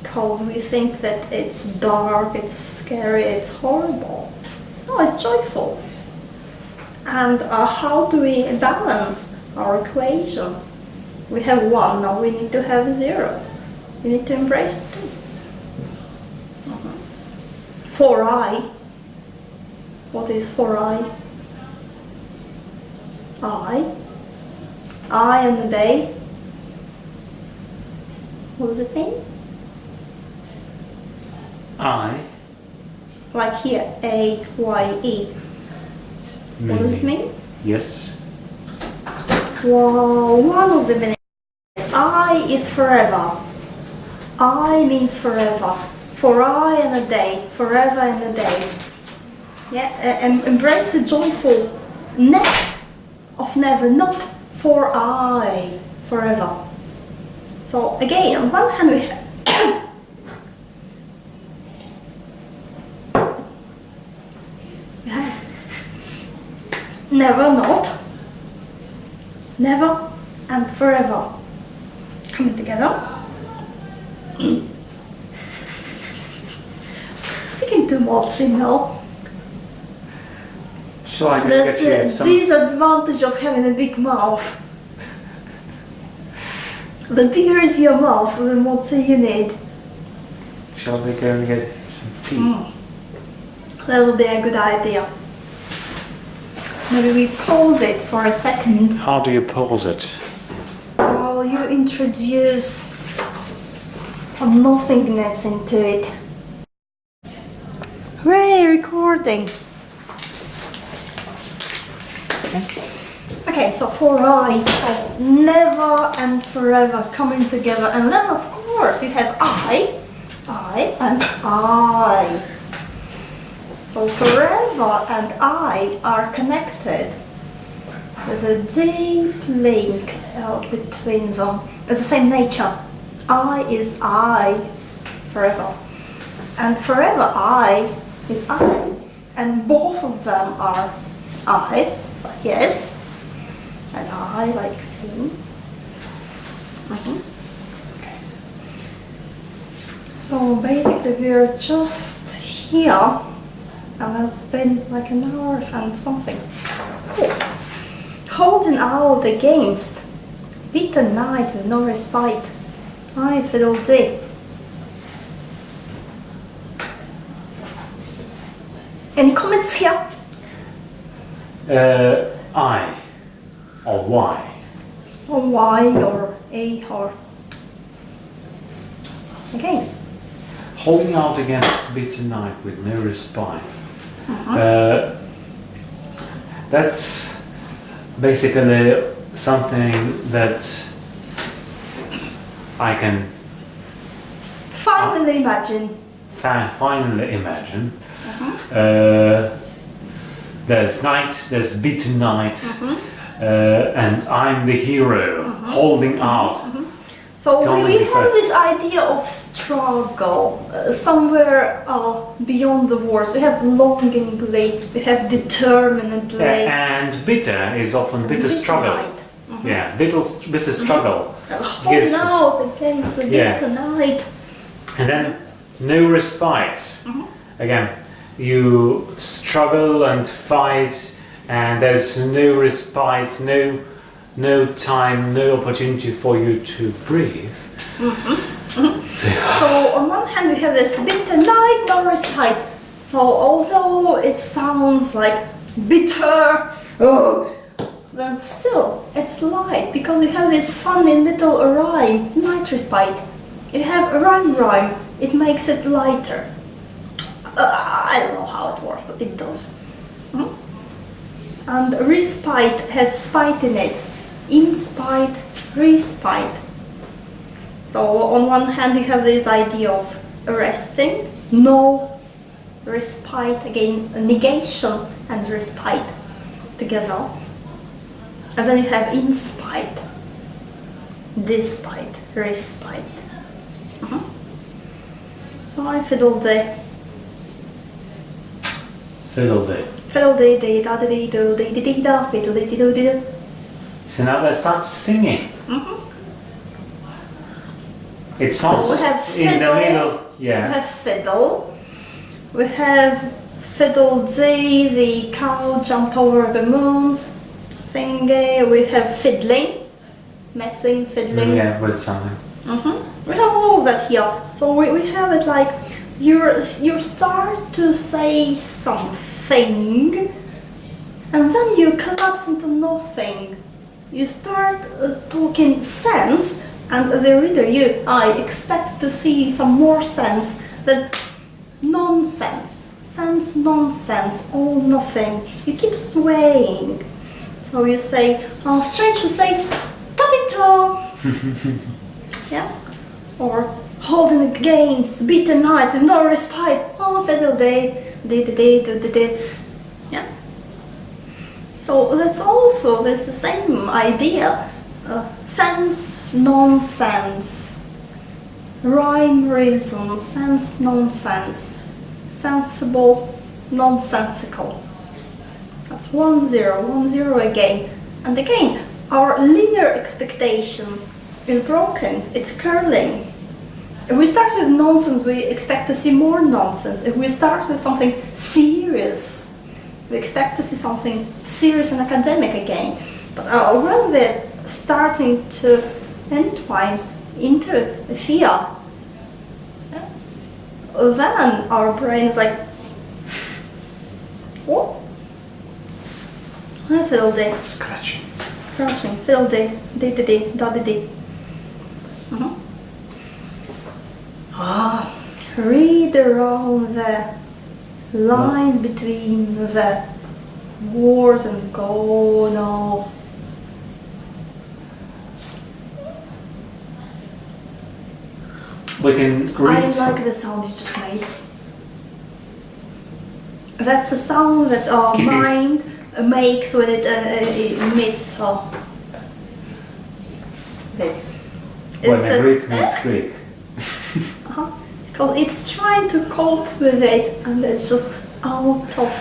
Because we think that it's dark, it's scary, it's horrible. No, it's joyful. And how do we balance our equation? We have 1, now we need to have 0. We need to embrace it too. For I. What is for I? I and the day. What does it mean? I. Like here, A-Y-E. What does it mean? Yes. Well, one of the meanings. I is forever. I means forever. For I and a day. Forever and a day. Yeah, embrace the joyfulness of never not. For I. Forever. So again, on one hand we have never not, never and forever coming together. Speaking too much, you know. Shall I There's get you a some? disadvantage of having a big mouth. The bigger is your mouth, the more tea you need. Shall we go and get some tea? That would be a good idea. Maybe we pause it for a second. How do you pause it? Well, you introduce some nothingness into it. Hooray, recording! Okay, so for I, so never and forever coming together, and then of course you have I and I. So forever and I are connected. There's a deep link between them. It's the same nature. I is I, forever. And forever I is I. And both of them are I, like yes, and I like seeing. So basically we're just here. And it's been like an hour and something. Cool. Holding out against bitter night with no respite. I fiddle dee. Any comments here? I or Y. Or Y or A or... Okay. Holding out against bitter night with no respite. That's basically something that I can Finally imagine. finally imagine. There's night, there's bitter night, and I'm the hero holding out. So Telling we the have facts. this idea of struggle somewhere beyond the words. We have longingly, we have determinedly. And bitter is often bitter struggle. night. Yeah, bitter struggle. Holding Gives- out against the Yeah. bitter night. And then no respite. Again, you struggle and fight, and there's no respite, no time, no opportunity for you to breathe. So on one hand we have this bitter night, no respite. So although it sounds like bitter, then still it's light because you have this funny little rhyme, night respite. You have a rhyme, it makes it lighter. I don't know how it works, but it does. And respite has spite in it. In spite, respite. So on one hand you have this idea of resting, no respite, again negation and respite together. And then you have in spite, despite, respite. I fiddle-dee. Fiddle-dee. Fiddle-dee-dee, da-dee-dee-do-dee-dee-da, fiddle-dee-dee-do-dee-do. So now let's start singing. It's not we have in the middle. We Yeah. have fiddle. We have fiddle-dee, the cow jumped over the moon thingy. We have fiddling, messing, fiddling. Yeah, with something. We have all of that here. So we have it like you start to say something and then you collapse into nothing. You start talking sense and the reader, I expect to see some more sense than nonsense. Sense, nonsense, all nothing. You keep swaying. So you say, strange to say, tupito. Yeah? Or holding against, bitter night with no respite. Fiddle-dee, dee-dee-dee-dee-dee. Yeah? So that's also, there's the same idea. Sense, nonsense. Rhyme, reason, sense, nonsense. Sensible, nonsensical. That's 1 0, 1 0 again. And again, our linear expectation is broken, it's curling. If we start with nonsense, we expect to see more nonsense. If we start with something serious, we expect to see something serious and academic again. But when we're starting to entwine into fear, then our brain is like, what? Fiddle-dee. Scratching. Scratching, fiddle-dee, dee-dee-dee, da-dee-dee. Read around the lines between the words and go, no. We can read. I like the sound you just made. That's a sound that our mind makes when it emits this. When a Greek meets Greek. Because it's trying to cope with it and it's just out of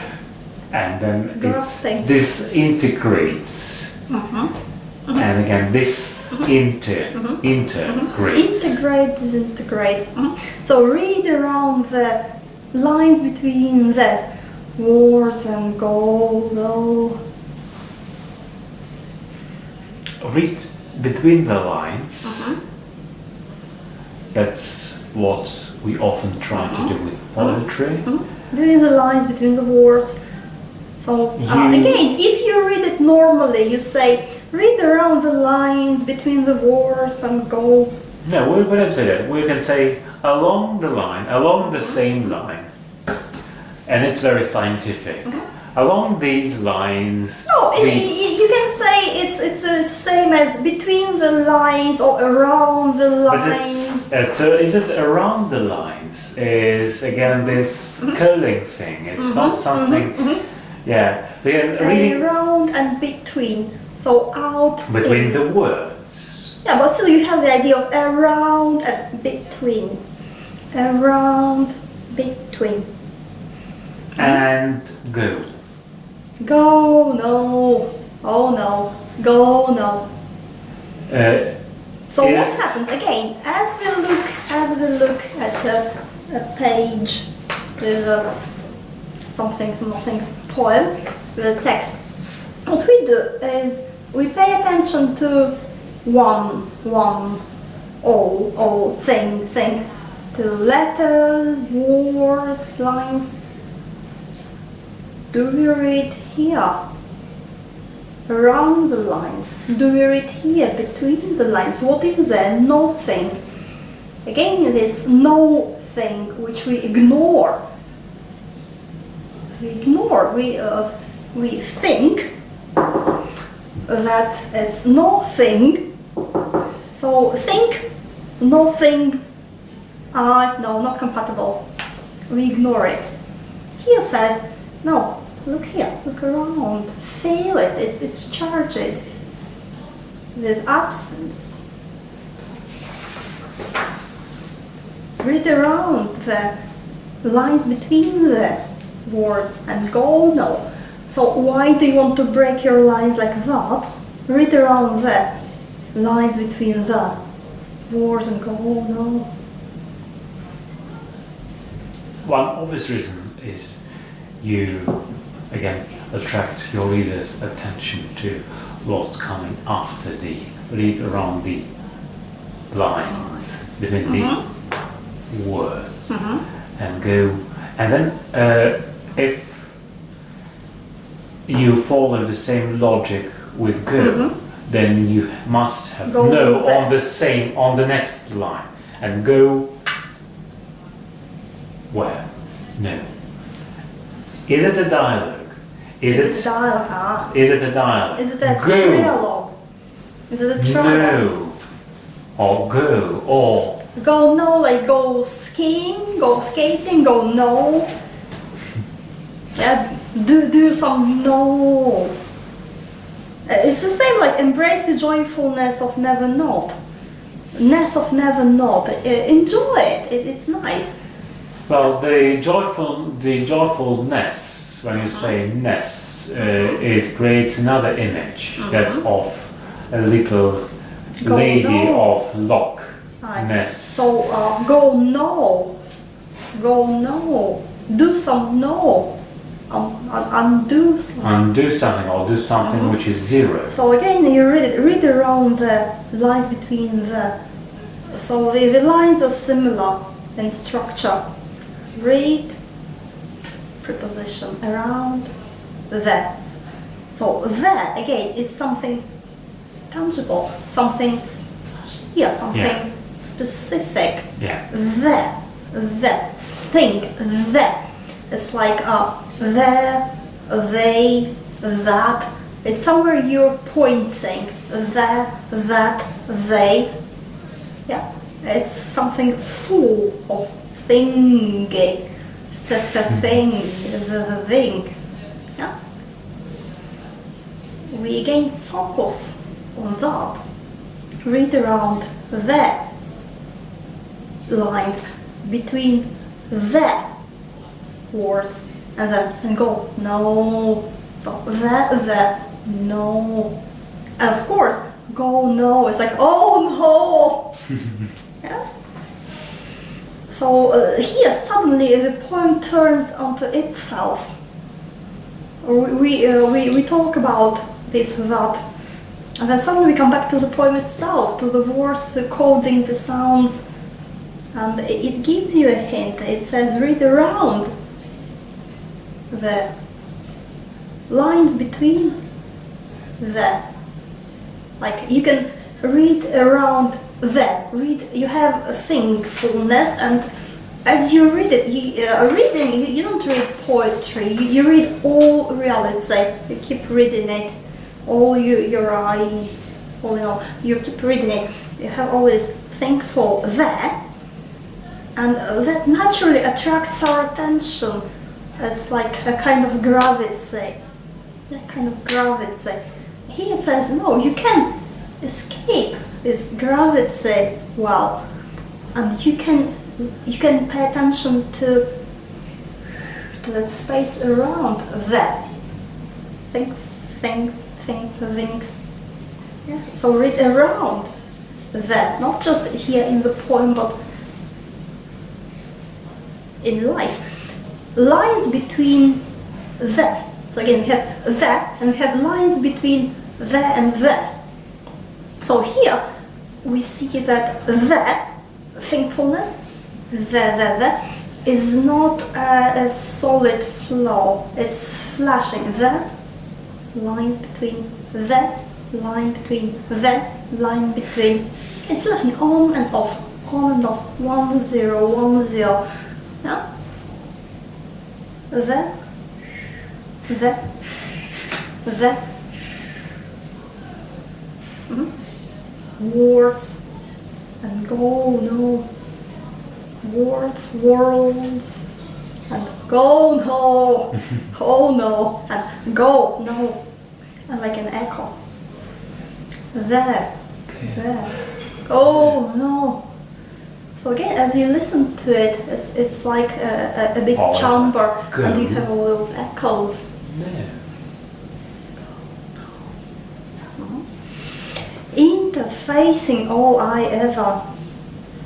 And then grasping. this integrates. And again, this integrates. Integrate, disintegrate. So read around the lines between the words and go, no. Read between the lines. That's what we often try to do with poetry. Between the lines, between the words. So again, if you read it normally, you say, read around the lines between the words and go. No, we don't say that. We can say along the line, along the same line. And it's very scientific. Along these lines. No, you can say it's the same as between the lines or around the lines. But so is it around the lines? Is again this curling thing? It's not something. Yeah, really around and between. So out. Between the words. Yeah, but still you have the idea of around and between. Around, between. And go. Go, no. Oh no. Go, no. So what happens again? As we look at a page with something poem with a text, what we do is we pay attention to one all, thing. To letters, words, lines. Do we read here? Around the lines. Do we read here? Between the lines. What is there? Nothing. Again, it is no thing which we ignore. We think that it's nothing. So think, nothing, no, not compatible. We ignore it. Here says, no, look here, look around, feel it, it's charged with absence. Read around the lines between the words and go no. So why do you want to break your lines like that? Read around the lines between the words and go no. One obvious reason is you, again, attract your reader's attention to what's coming after the read around the lines between the words and go. And then if you follow the same logic with go, then you must have go no on the next line, and go where? No. Is it a dialogue? Is it a dialogue? Is it a dialogue? Is it a trialogue? Is it a trialogue? No. Or go, or go no, like go skiing, go skating, go no. Yeah, do some no. It's the same like embrace the joyfulness of never not. Ness of never not. Enjoy it. It's nice. Well, the joyfulness, when you say ness, it creates another image, that of a little go lady no. of Loch Ness. So go no, do some no, undo something. Undo something, or do something which is zero. So again, you read around the lines between the. So the lines are similar in structure. Read, preposition, around, the. So the again is something tangible, something here, something specific. Yeah. The, think, the. It's like there, they, that. It's somewhere you're pointing. There, that, they. Yeah. It's something full of thingy. The thing, the thing. Yeah. We again focus on that. Read around the lines between the words and go no. So the no. And of course go no. It's like oh no. Yeah. So here suddenly the poem turns onto itself. We talk about this that, and then suddenly we come back to the poem itself, to the words, the coding, the sounds, and it gives you a hint. It says read around the lines between the, like you can read around the, you have a thankfulness, and as you read it, you don't read poetry, you read all reality, you keep reading it, all your eyes, all in all, you keep reading it, you have always thankful there, and that naturally attracts our attention. It's like a kind of gravity, Here it says, no, you can escape this gravity well, and you can pay attention to that space around that. Things. Yeah. So read around that, not just here in the poem, but in life. Lines between the. So again, we have that, and we have lines between the and the. So here, we see that the thankfulness, the is not a solid flow. It's flashing. The lines between the line between the line between. It's flashing on and off, 1 0 1 0. Yeah. The. Words and go no. Words, worlds, and go no. Oh no, and go no. And like an echo. There. Oh no. So again, as you listen to it, it's like a big chamber, and you have all those echoes. Interfacing all I ever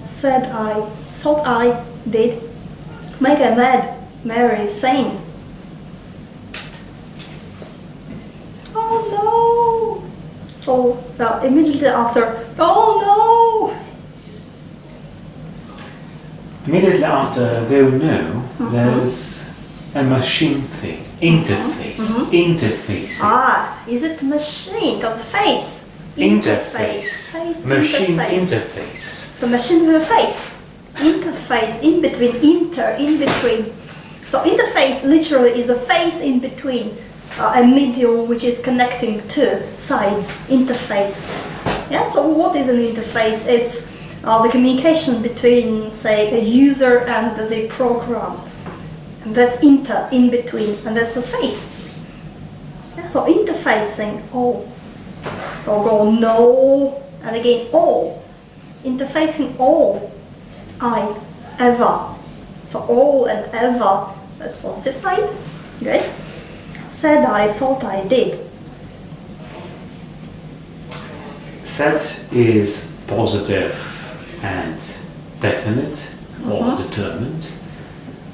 said I thought I did make a mad Mary sane. Oh no! So immediately after, oh no! Immediately after go no, there's a machine thing, interface, interfacing. Ah, is it machine? Because face. Interface. Machine interface. The machine with a face. Interface, in between, in between. So interface literally is a face in between, a medium which is connecting two sides. Interface. Yeah. So what is an interface? It's the communication between, say, a user and the program. And that's in between, and that's a face. Yeah, so interfacing all. So go no, and again all. Interfacing all, I, ever. So all and ever, that's positive side. Good. Said I, thought I did. Said is positive and definite or determined.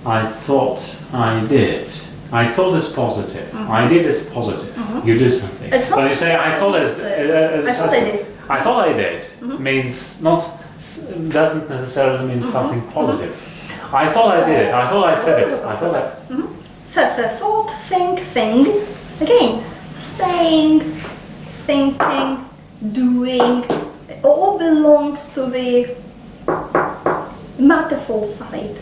I thought I did. I thought is positive. I did is positive. You do something. But you say I thought as I thought I did. I thought I did means not, doesn't necessarily mean something positive. I thought I did it. I thought I said it. I thought I. Thought, thing. Again, saying, thinking, doing. It all belongs to the metaphor side,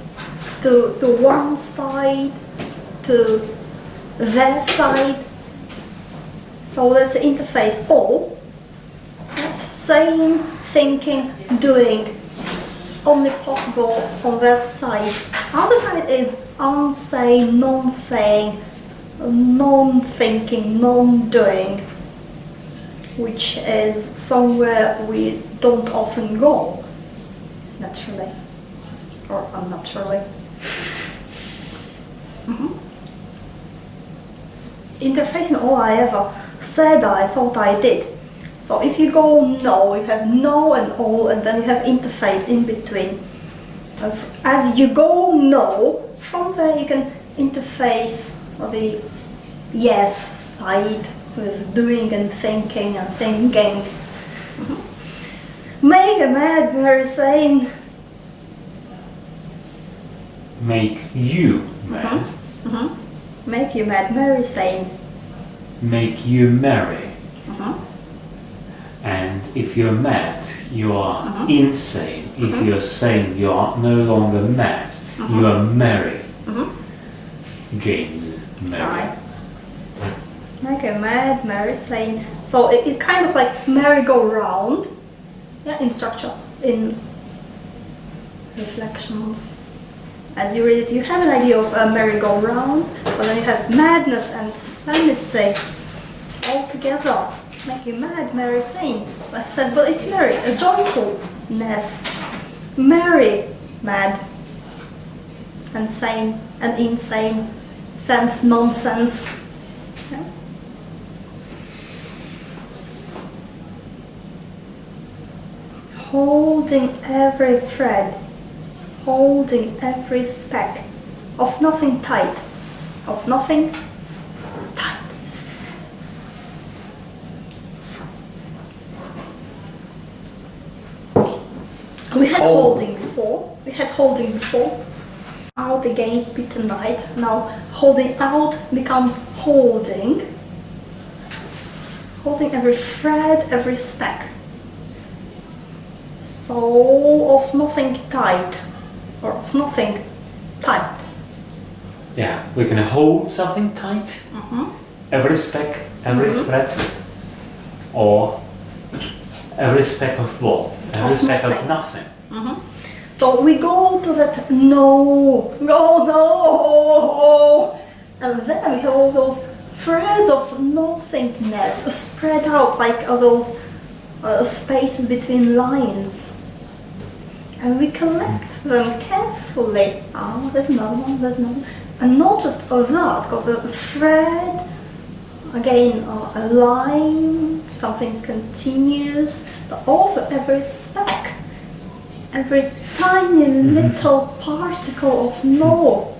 to one side, to their side. So that's the interface. All. Saying, thinking, doing. Only possible on that side. Other side is unsaying, non-saying, non-thinking, non-doing, which is somewhere we don't often go, naturally or unnaturally. Interfacing all I ever said I thought I did. So if you go no, you have no and all, and then you have interface in between. As you go no, from there you can interface the yes side with doing and thinking and thinking. Make a mad Mary sane. Make you mad. Make you mad Mary sane. Make you merry. And if you're mad, you are insane. If you're sane, you are no longer mad. You are merry. James Merry. Make a mad Mary sane. So it kind of like merry-go-round. Yeah, in structure, in reflections. As you read it, you have an idea of a merry-go-round, but then you have madness and sanity all together. Make you mad, Mary sane. I said, but it's merry, a joyfulness. Merry, mad, and sane, and insane, sense, nonsense. Yeah. Holding every thread, holding every speck, of nothing tight, of nothing tight. had holding before. We had holding before. Out against bitter night. Now holding out becomes holding. Holding every thread, every speck. So of nothing tight, or of nothing tight. Yeah, we can hold something tight. Every speck, every thread, or every speck of what? Every speck of nothing. So we go to that no, and then we have all those threads of nothingness spread out like those spaces between lines. And we collect them carefully. Oh, there's another one, there's another one. And not just of that, because a thread, again, a line, something continuous, but also every speck, every tiny little particle of no,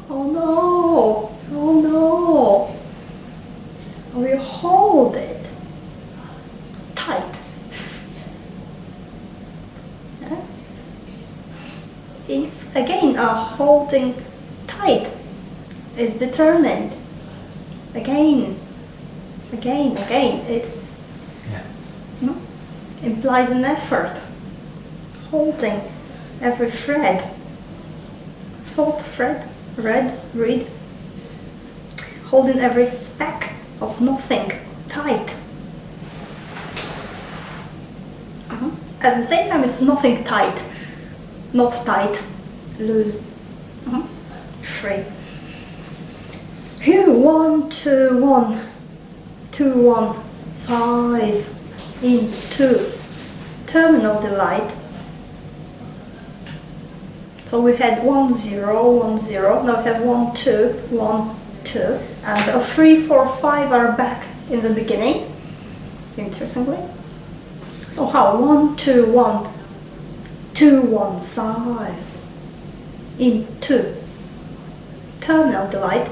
oh no, we hold it tight. Yeah? If again holding tight is determined, again, it implies an effort. Holding every thread, thought thread, read, holding every speck of nothing tight. At the same time, it's nothing tight, not tight, loose, free. Here, 1, 2, 1, 2, 1, size, into terminal delight. So we had 1, 0, 1, 0, now we have 1, 2, 1, 2, and 3, 4, 5 are back in the beginning, interestingly. So how? 1, 2, 1, 2, 1, size, into terminal delight.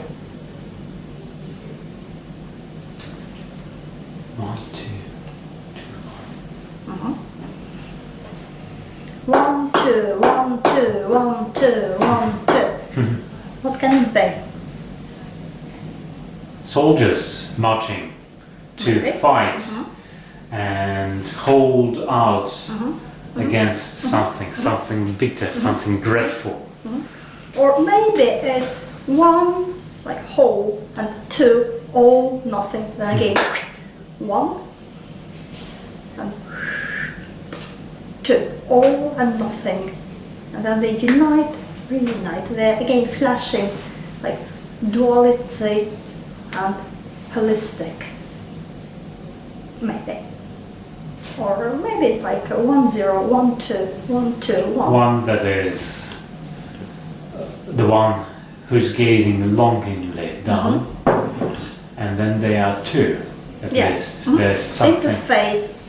1, 2, 1, 2, 1, 2, 1, 2, 1, 2. What can it be? Soldiers marching to fight and hold out against something bitter, something dreadful. Or maybe it's 1 like whole and 2 all nothing. Then again 1 and 2 all and nothing, and then they unite, reunite. They're again flashing like duality and holistic. Maybe. Or maybe it's like 1, 0, 1, 2, 1, 2, 1. One that is the one who's gazing longingly down, and then there are 2 at least. There's something.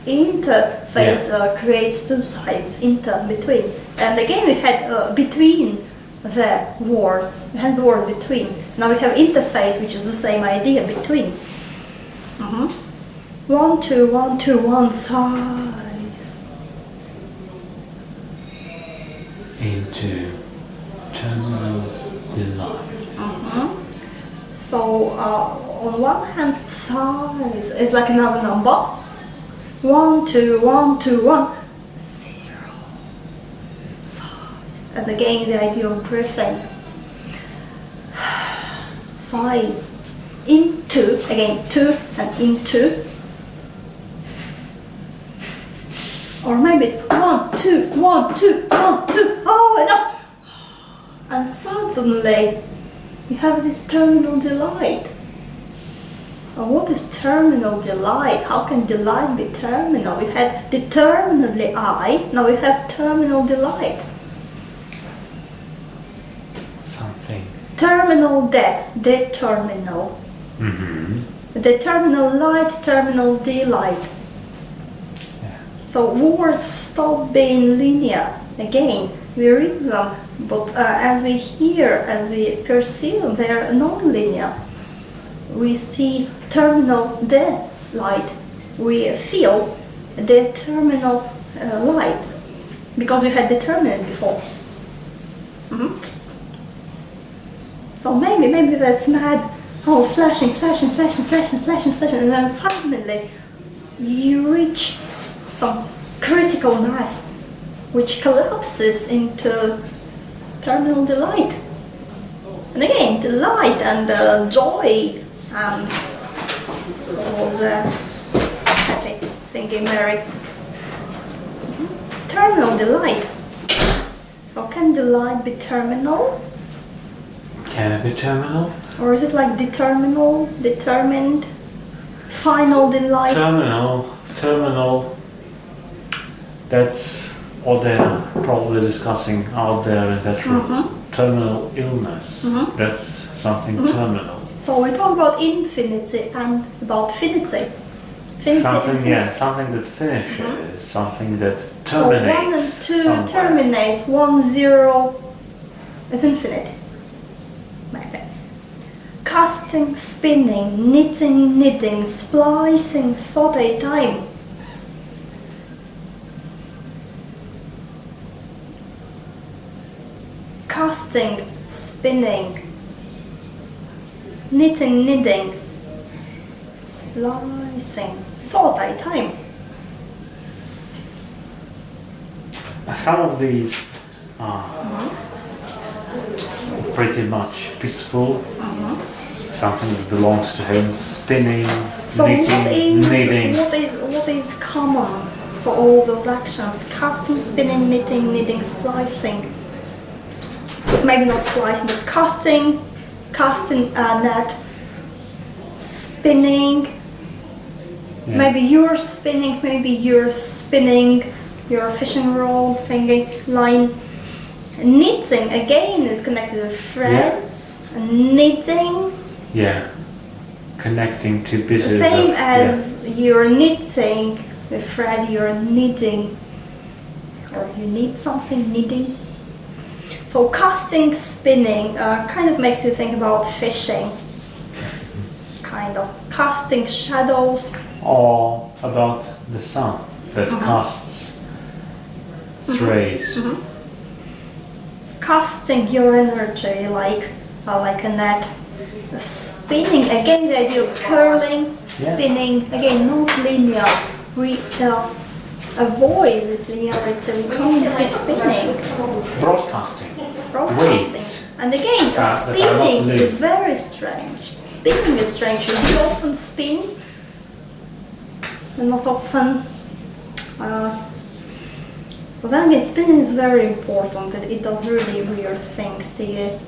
Interface creates 2 sides, between. And again we had between the words, we had the word between. Now we have interface, which is the same idea, between. 1, 2, 1, 2, 1, size. Into terminal delight. So on one hand, size is like another number. 1, 2, 1, 2, 1, 0. Size. And again the idea of breathing. Size. Into, again 2 and into. Or maybe it's 1, 2, 1, 2, 1, 2, oh enough! And suddenly you have this terminal delight. And what is terminal delight? How can delight be terminal? We had determinedly I, now we have terminal delight. Something. Terminal determinal. Determinal light, terminal delight. So words stop being linear. Again, we read them, but as we hear, as we perceive them, they are non-linear. We see terminal delight. We feel the terminal light, because we had determinant before. So maybe that's mad. Oh, flashing, and then finally you reach some critical mass, which collapses into terminal delight. And again, the light and the joy and all the happy thinking Mary. Terminal delight. How can delight be terminal? Can it be terminal? Or is it like determinal, determined, final delight? Terminal. That's what they're probably discussing out there in that room. Terminal illness. That's something terminal. So we talk about infinity and about finity. Something that finishes, something that terminates. So 1 and 2 terminates, 1, 0 is infinite. Maybe. Casting, spinning, knitting, splicing, thought a time. Casting, spinning, knitting, splicing, thought a time. Some of these are pretty much peaceful. Something that belongs to him. Spinning, So knitting. what is common for all those actions? Casting, spinning, knitting, splicing. Maybe not splicing, but casting a net, spinning. Yeah. Maybe you're spinning your fishing rod thingy line. Knitting again is connected with threads. Knitting. Yeah. Connecting two pieces. Same as you're knitting with thread, you're knitting, or you knit something, knitting. So casting, spinning kind of makes you think about fishing. Kind of casting shadows. Or about the sun that casts rays. Casting your energy like a net. Spinning, again the idea of curling, spinning, again not linear. We avoid this linearity, we come to spinning. Broadcasting. Waves. And again, spinning is very strange. Spinning is strange. You often spin, and not often. But then again, spinning is very important. It does really weird things to you,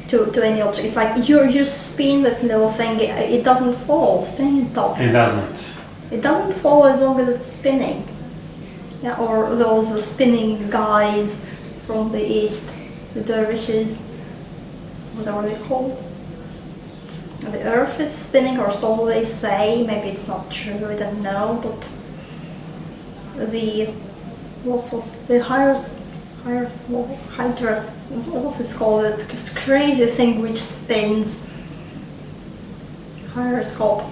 to any object. It's like you spin that little thing. It doesn't fall. Spinning top. It doesn't. It doesn't fall as long as it's spinning. Yeah, or those spinning guys from the east, the dervishes, what are they called? The earth is spinning, or so they say. Maybe it's not true, I don't know, but the hydra, what's it called? This crazy thing which spins. Gyroscope.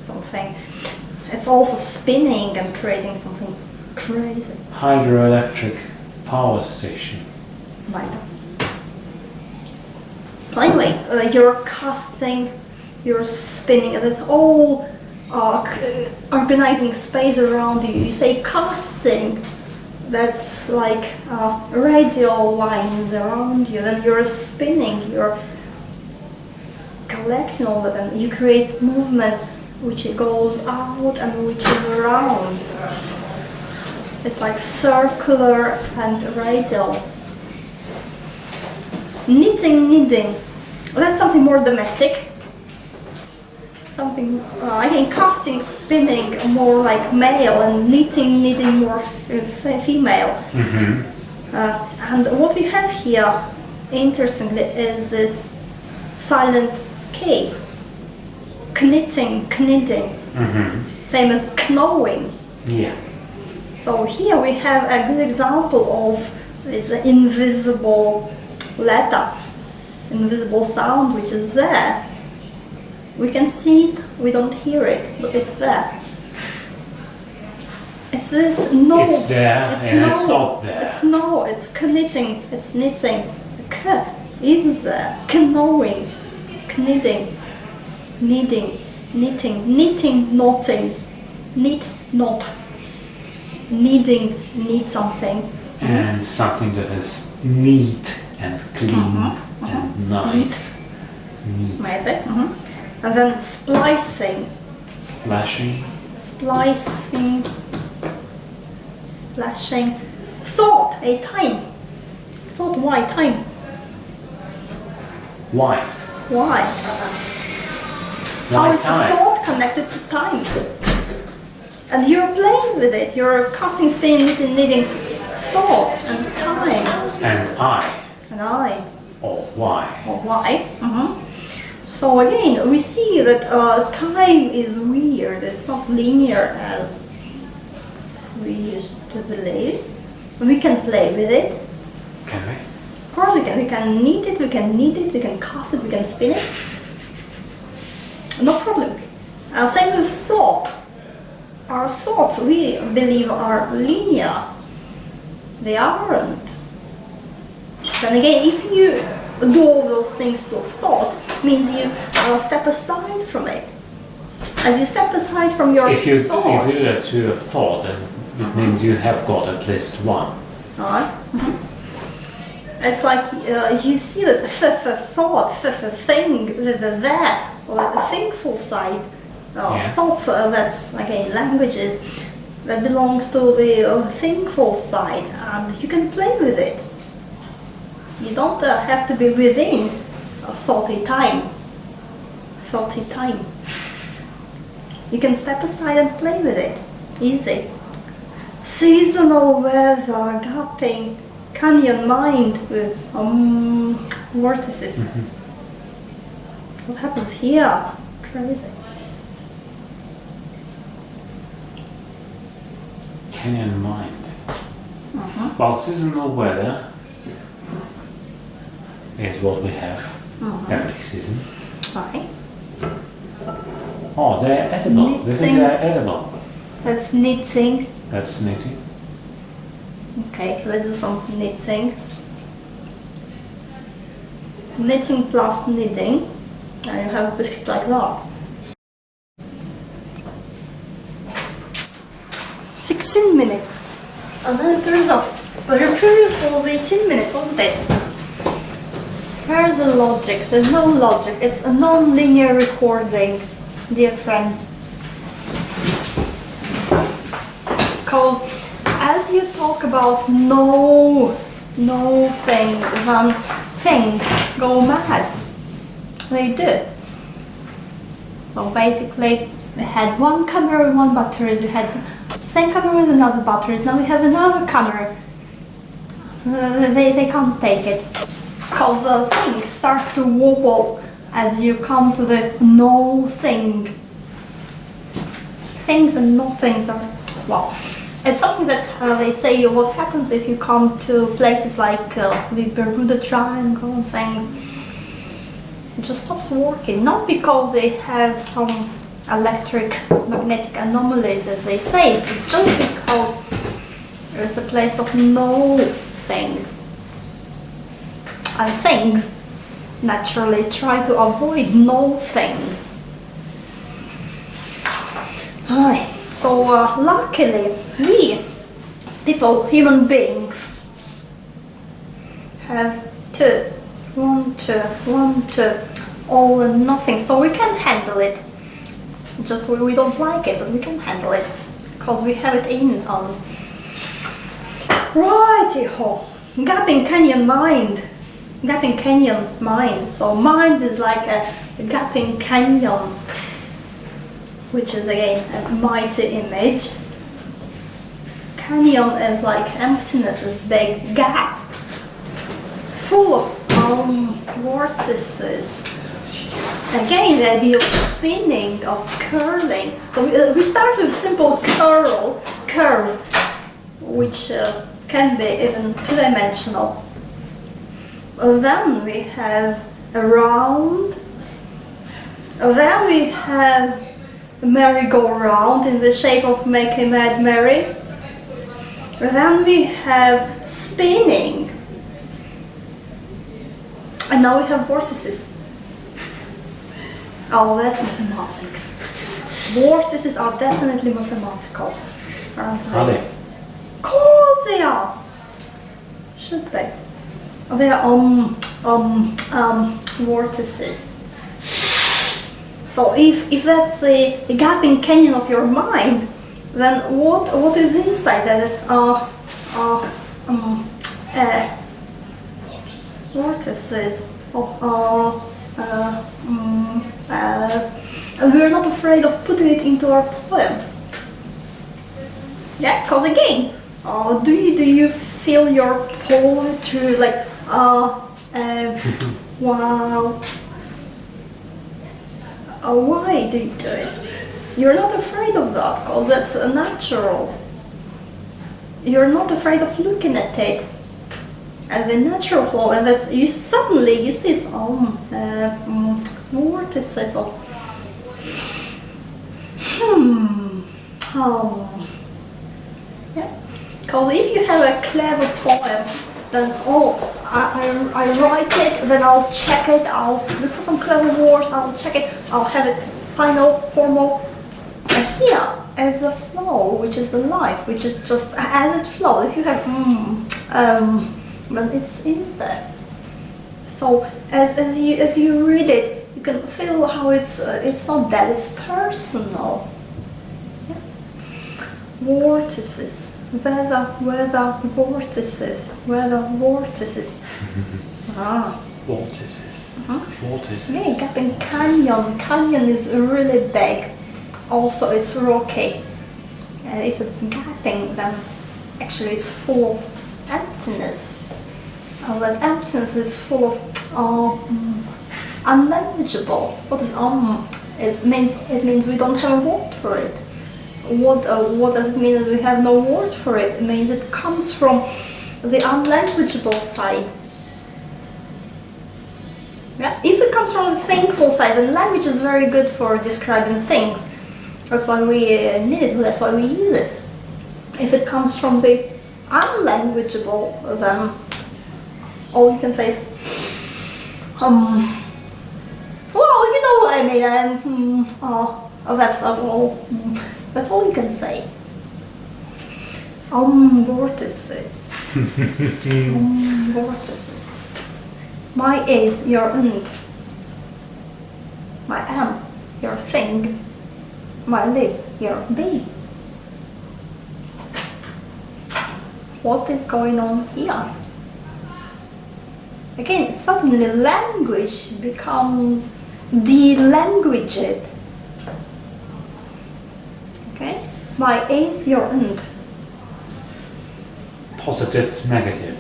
Something. It's also spinning and creating something crazy. Hydroelectric power station. Right. Well, anyway, you're casting, you're spinning, and it's all organizing space around you. You say casting, that's like radial lines around you. Then you're spinning, you're collecting all that, and you create movement which goes out and which is around. It's like circular and radial. Knitting. Well, that's something more domestic. Something, I think casting, spinning more like male, and knitting more female. And what we have here, interestingly, is this silent K. Knitting. Same as knowing. Yeah. So here we have a good example of this invisible letter, invisible sound which is there. We can see it, we don't hear it, but it's there. It's this no. It's there it's and no. it's not there. It's no. It's knitting. It's knitting. K is there. Canoeing. Knitting. Kneading. Knitting. Knitting. Knotting. Knit. Knot. Kneading. Knead something. And something that is neat and clean and nice. Neat. Maybe. And then splicing. Splashing. Splicing. Splashing. Thought. A time. Thought. Why time? Why? Why? Why How is time? the thought connected to time? And you're playing with it. You're casting, spinning, knitting thought and time. And I. And I. Or why? Or why? So again, we see that time is weird. It's not linear as we used to believe. We can play with it. Can we? Of course we can. We can knit it, we can knead it, we can cast it, we can spin it. No problem. Same with thought. Our thoughts, we believe, are linear. They aren't. Then again, if you do all those things to thought, means you step aside from it. As you step aside from your If you thought. do that to a thought, then it means you have got at least one. Alright. It's like you see that the thought, the thing, the there, or the thinkful side. Yeah. Thoughts, that's again languages, that belongs to the thinkful side, and you can play with it. You don't have to be within a thoughty time. Thoughty time. You can step aside and play with it. Easy. Seasonal weather, gapping, canyon mind with vortices. What happens here? Crazy. Canyon mind. Well, seasonal weather is what we have every season. Right. Oh, they're edible. They think Knitting. they're edible. That's knitting. That's knitting. Okay, let's do some knitting. Knitting plus knitting. And you have a biscuit like that. 16 minutes. And then it turns off. But your previous was 18 minutes, wasn't it? Where's the logic? There's no logic. It's a non-linear recording, dear friends. Because as you talk about no thing, then things go mad. They do. So basically, we had one camera with one battery, we had the same camera with another battery, now we have another camera. They can't take it. Because things start to wobble as you come to the no thing. Things and no things are, well, it's something that they say what happens if you come to places like the Bermuda Triangle and things. It just stops working, not because they have some electric-magnetic anomalies as they say, but just because it's a place of no thing. And things naturally try to avoid no thing. Alright, so luckily we, people, human beings, have one, two, all and nothing, so we can handle it. Just we don't like it, but we can handle it, because we have it in us. Righty-ho, Gapping Canyon mind. Gapping Canyon mind. So mind is like a gapping canyon, which is again a mighty image. Canyon is like emptiness, is big gap, full of vortices. Again, the idea of spinning, of curling. So we start with simple curve, which can be even two-dimensional. Then we have a round. Then we have merry-go-round in the shape of Make a Mad Mary. Then we have spinning. And now we have vortices. Oh, that's mathematics. Vortices are definitely mathematical, aren't they? Are they? Of course they are. Should they? They are vortices. So if that's the gaping canyon of your mind, then what is inside that is vortices. And we're not afraid of putting it into our poem. Yeah, because again, do you feel your poetry like wow? Why do you do it? You're not afraid of that because that's natural. You're not afraid of looking at it and the natural flow, and that's you see some vortices of yeah. Because if you have a clever poem, then I write it, then I'll check it, I'll look for some clever words, I'll check it, I'll have it final, formal. And here, as a flow, which is the life, which is just as it flows. If you have then it's in there. So as you read it, you can feel how it's not that, it's personal. Yeah. Vortices. Weather vortices. Vortices. Vortices. Vortices. Yeah, gaping canyon. Canyon is really big. Also, it's rocky. And if it's gaping, then actually it's full of emptiness. And that emptiness is full of unmanageable. What is it means we don't have a word for it. What does it mean that we have no word for it? It means it comes from the unlanguageable side. Yeah? If it comes from the thankful side, then language is very good for describing things. That's why we need it, that's why we use it. If it comes from the unlanguageable, then all you can say is, well, you know what I mean, that's all you can say. Vortices. Vortices. My is your und. My am your thing. My live your be. What is going on here? Again, suddenly language becomes de-languaged. Okay? My is your und. Positive, negative.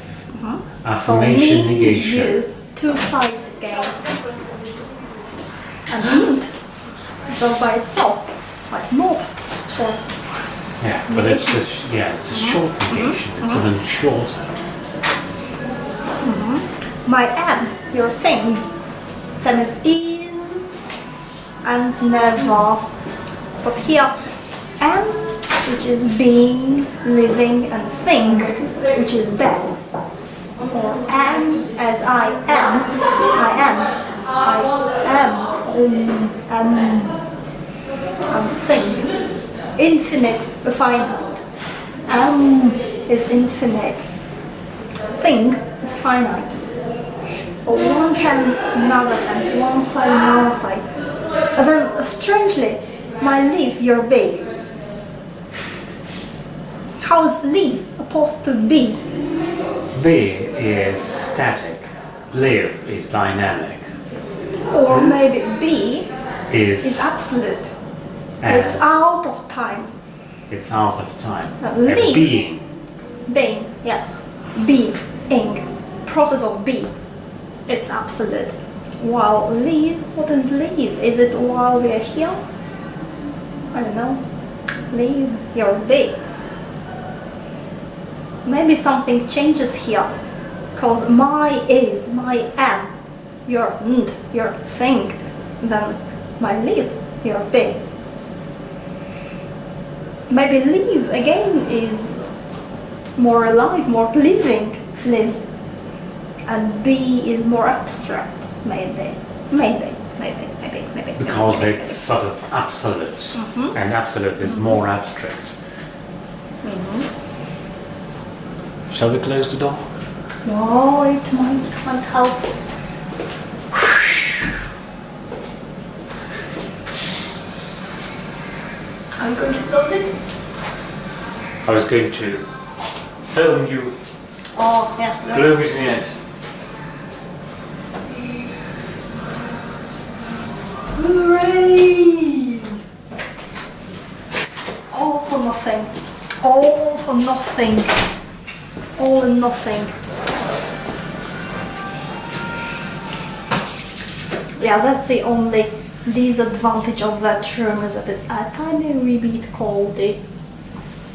Affirmation, so negation. You, two sides again. And und, just by itself, like not short. Yeah, but it's a short negation. It's even shorter. My am, your thing, same as is and never. But here, am, which is being, living, and thing, which is bad. Or am as I am, thing. Infinite, finite. Am is infinite. Thing is finite. One hand, another hand, one side, another side. And then, strangely, my live, your be. How is live supposed to be? Be is static. Live is dynamic. Or maybe be Is absolute. It's out of time. It's out of time. Live. Being. Being, yeah. Being. Process of be. It's absolute. While live, what is live? Is it while we are here? I don't know. Live your be. Maybe something changes here. Because my is, my am, your and, your thing. Then my live, your be. maybe live again is more alive, more living, live. And be is more abstract, maybe. Because it's sort of absolute, and absolute is more abstract. Shall we close the door? No, it might help. Are you going to close it? I was going to film you Oh, yeah. closing it. Hooray! All for nothing. All for nothing. All and nothing. Yeah, that's the only disadvantage of that room, is that it's a tiny wee bit cold.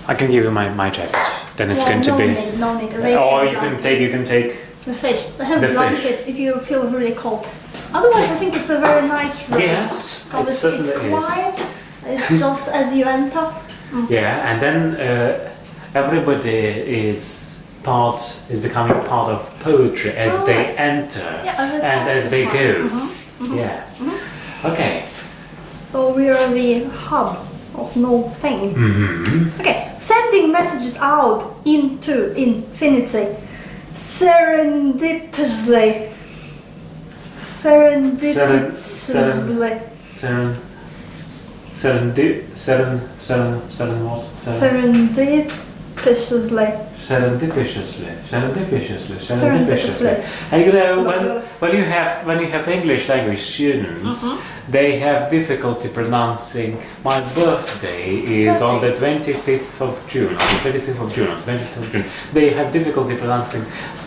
I can give you my jacket. Then it's Yeah, going to be. No need. Or you can take. The fish. I have The fish. blankets if you feel really cold. Otherwise, I think it's a very nice room. Yes, it Because certainly it's is. quiet. It's just as you enter. Yeah, and then everybody is becoming part of poetry as Oh, they right. enter Yeah, and as they go. Mm-hmm. Yeah. Okay. So we are the hub of no thing. Okay, sending messages out into infinity. Serendipitously. Seren what? Serendipitously. Serendipitously. And you know, when you have English language students, they have difficulty pronouncing. My birthday is on the 25th of June. They have difficulty pronouncing.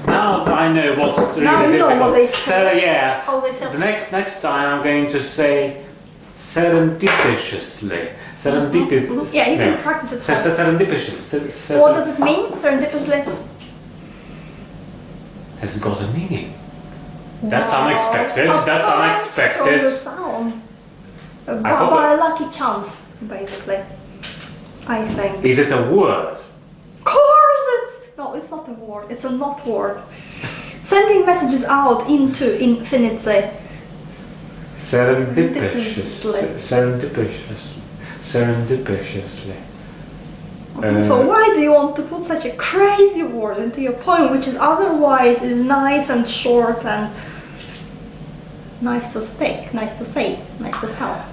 Now I know what's really Now you know difficult. what they feel. So yeah, How they feel. the next time I'm going to say serendipitously. Yeah, you can practice it. Serendipitously. What does it mean, serendipitously? Has got a meaning. That's Wow. unexpected. That's Apart from unexpected. the sound. By forgot- a lucky chance, basically. I think. Is it a word? Of course it's... No, it's not a word. It's a not word. Sending messages out into infinity. Serendipitously. So why do you want to put such a crazy word into your poem, which is otherwise is nice and short and nice to speak, nice to say, nice to spell?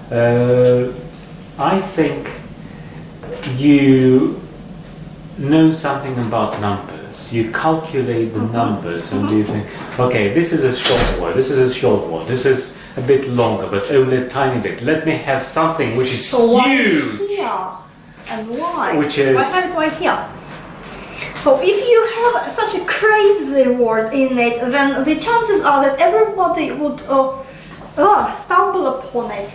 I think you know something about numbers. You calculate the numbers and you think, okay, this is a short word, this is a short word, this is a bit longer, but only a tiny bit. Let me have something which is So why huge. here? And why? Which is- Why have it right here? So if you have such a crazy word in it, then the chances are that everybody would stumble upon it.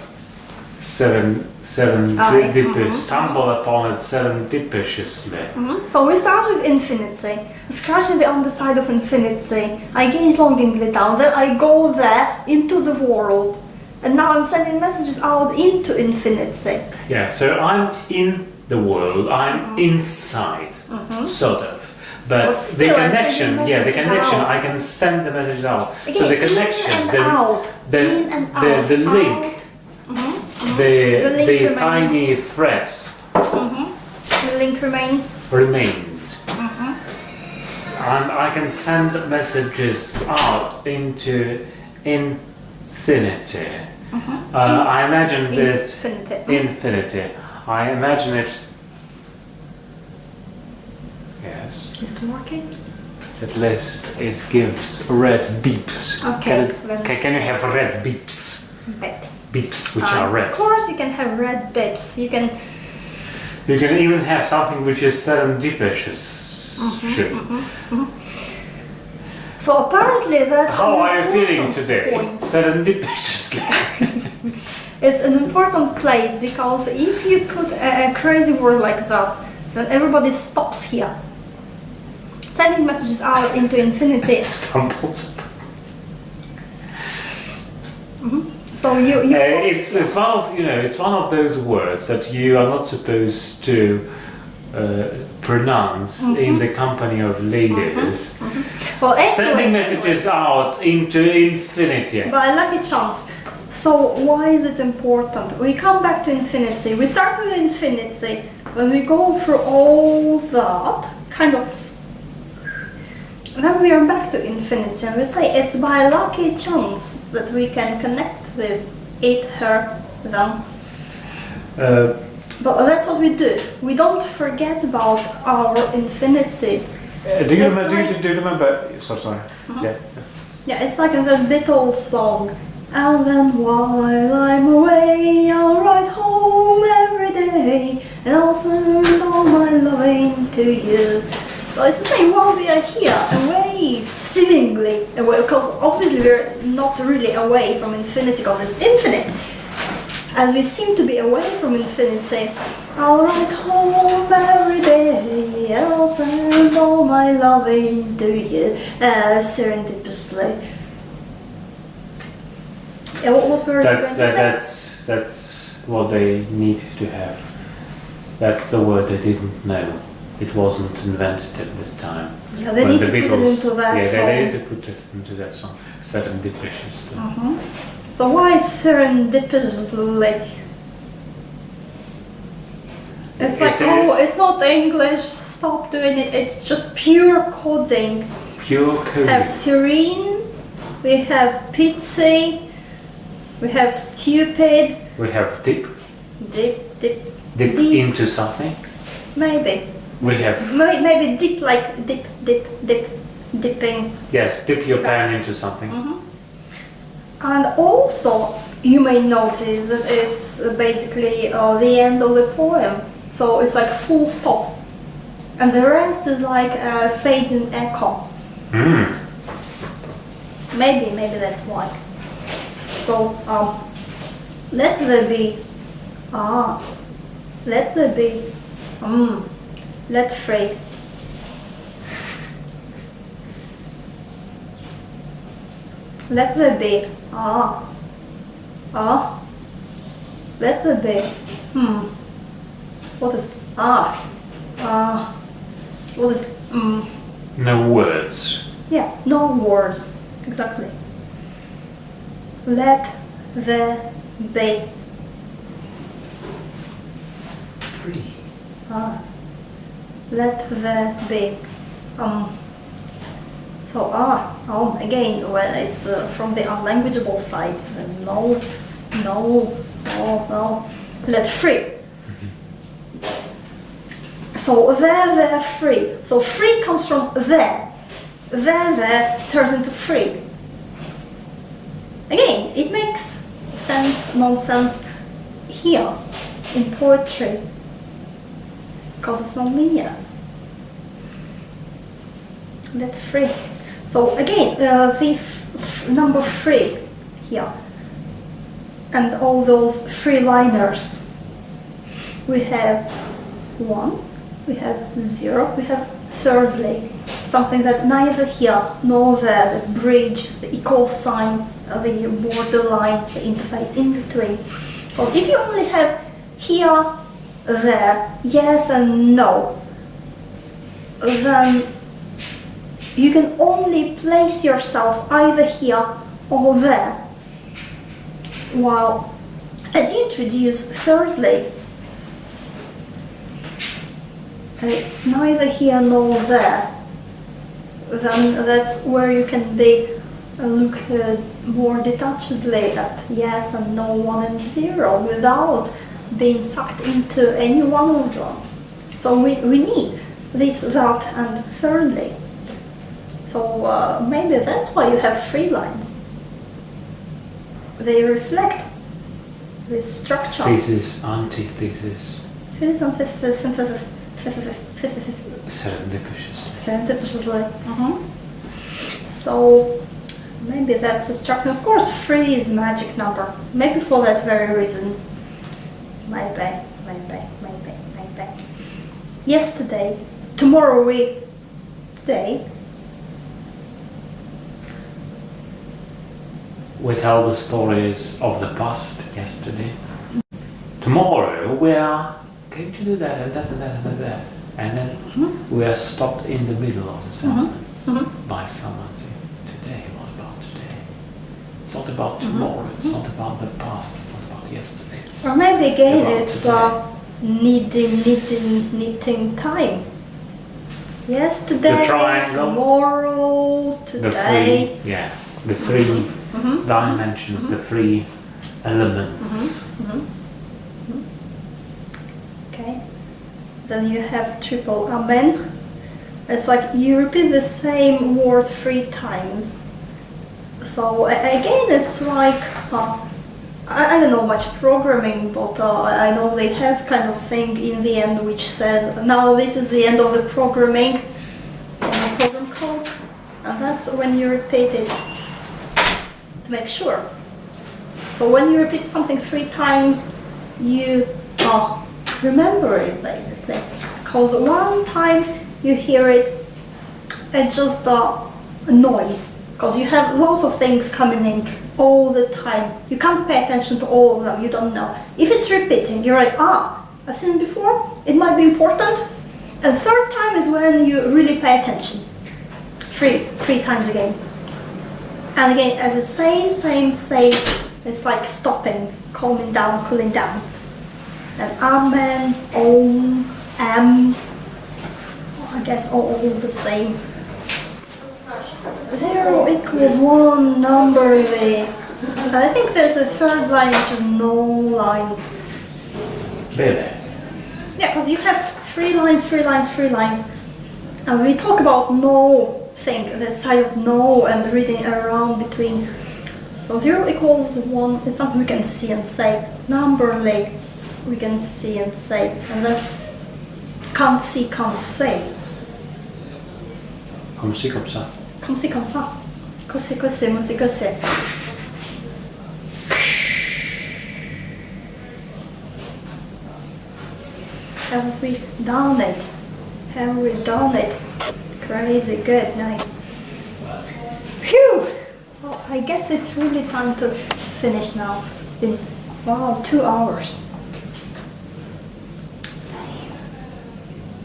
Stumble upon it serendipitously. So we start with infinity, scratching the underside of infinity. I gaze longingly down, then I go there into the world. And now I'm sending messages out into infinity. Yeah, so I'm in the world, I'm inside, sort of. But But the still, I'm connection, sending yeah, the messages connection, out. I can send the message out. Again, So the connection, in and out, in and out, the link, The link the remains. tiny thread The link remains. remains. And I can send messages out into infinity. I imagine this infinity. I imagine it. Yes. Is it working? At least it gives red beeps. Okay, then- Can you have red beeps? Bips. Beeps which are red. Of course you can have red bips. You can... You can even have something which is serendipitous. So apparently that's How an are you feeling important today? point. Serendipitously. It's an important place because if you put a crazy word like that, then everybody stops here. Sending messages out into infinity. Stumbles. So you it's one of it's one of those words that you are not supposed to pronounce in the company of ladies. well, anyway, Sending messages out into infinity. by lucky chance. So why is it important? We come back to infinity. We start with infinity. When we go through all that, kind of, then we are back to infinity, and we say it's by lucky chance that we can connect with it, her, them. But that's what we do. We don't forget about our infinity. Do you It's remember? like- Do you remember? Sorry. Yeah. Yeah, it's like in that Beatles song. And then while I'm away, I'll ride home every day, and I'll send all my loving to you. So it's the same while we are here, away, seemingly away, because obviously we're not really away from infinity, because it's infinite. As we seem to be away from infinity, I'll ride home every day, and I'll send all my loving to you, serendipitously. Yeah, what were you going to say? That's what they need to have. That's the word they didn't know. It wasn't invented at the time. Yeah, they When need the to put it Beatles- into that yeah, song. they need to put it into that song. Serendipitous. So why serendipitously? It's like, It's a- it's not English, stop doing it, it's just pure coding. Pure We coding. have serene, we have pitsy, we have stupid, We have dip dip, deep Deep. into something. maybe. We have Maybe dip like dipping. yes, dip your pen into something. And also, you may notice that it's basically the end of the poem. So it's like full stop. And the rest is like a fade and echo. Maybe that's why. So, let there be, let there be, let free. Let there be, let there be, what is, what is, No words. yeah, no words, exactly. Let there be, Free. let there be, so, again, well, it's from the unlanguageable side. No, let free. So, there, free. So, free comes from there. There turns into free. Again, it makes sense, nonsense here in poetry, because it's not linear. Let free. So again, the number 3 here, and all those 3 liners. We have 1, we have 0, we have thirdly, something that neither here nor there, the bridge, the equal sign, the borderline, the interface in between. Well, if you only have here, there, yes and no, then you can only place yourself either here or there. While as you introduce thirdly, it's neither here nor there, then that's where you can be look more detachedly at yes and no, 1 and 0 without being sucked into any one of them. So we need this, that, and thirdly. So maybe that's why you have 3 lines. They reflect this structure. Thesis, antithesis, Serendipitously. serendipitous. So maybe that's a structure. Of course, 3 is magic number. Maybe for that very reason. Maybe. Yesterday, tomorrow today. we tell the stories of the past, yesterday. Tomorrow we are going to do that and that and that and that. And then we are stopped in the middle of the sentence by someone saying, today, what about today? It's not about tomorrow, it's not about the past, it's not about yesterday. Or maybe again about it's today. knitting time. Yesterday, The triangle. tomorrow, today. The three dimensions, the three elements. Okay. Then you have triple amen. It's like you repeat the same word 3 times. So again, it's like I don't know much programming, but I know they have kind of thing in the end which says now this is the end of the programming, in the program code, and that's when you repeat it to make sure. So when you repeat something 3 times, you remember it basically, because one time you hear it, it's just a noise, because you have lots of things coming in all the time. You can't pay attention to all of them, you don't know. If it's repeating, you're like, I've seen it before, it might be important. And 3rd time is when you really pay attention. 3 times again. And again, as it's same, it's like stopping, calming down, cooling down. And amen, om, I guess all the same. 0 equals 1 numberly. And I think there's a 3rd line which is no line. Really? Yeah, because you have 3 lines. And we talk about no thing, the side of no and reading around between. So 0 equals 1 is something we can see and say. Numberly, we can see and say. And then can't see, can't say. Comme ci, comme ça. Comme ci, comme ça. Così, così, così, così. Have we done it? Have we done it? Crazy, good, nice. Phew! Well, I guess it's really time to finish now. It's been, wow, 2 hours. Save.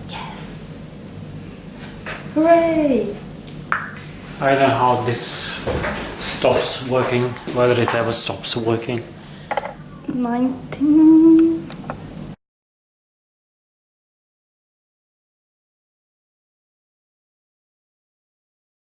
Yes. Hooray! I don't know how this stops working, whether it ever stops working. 19.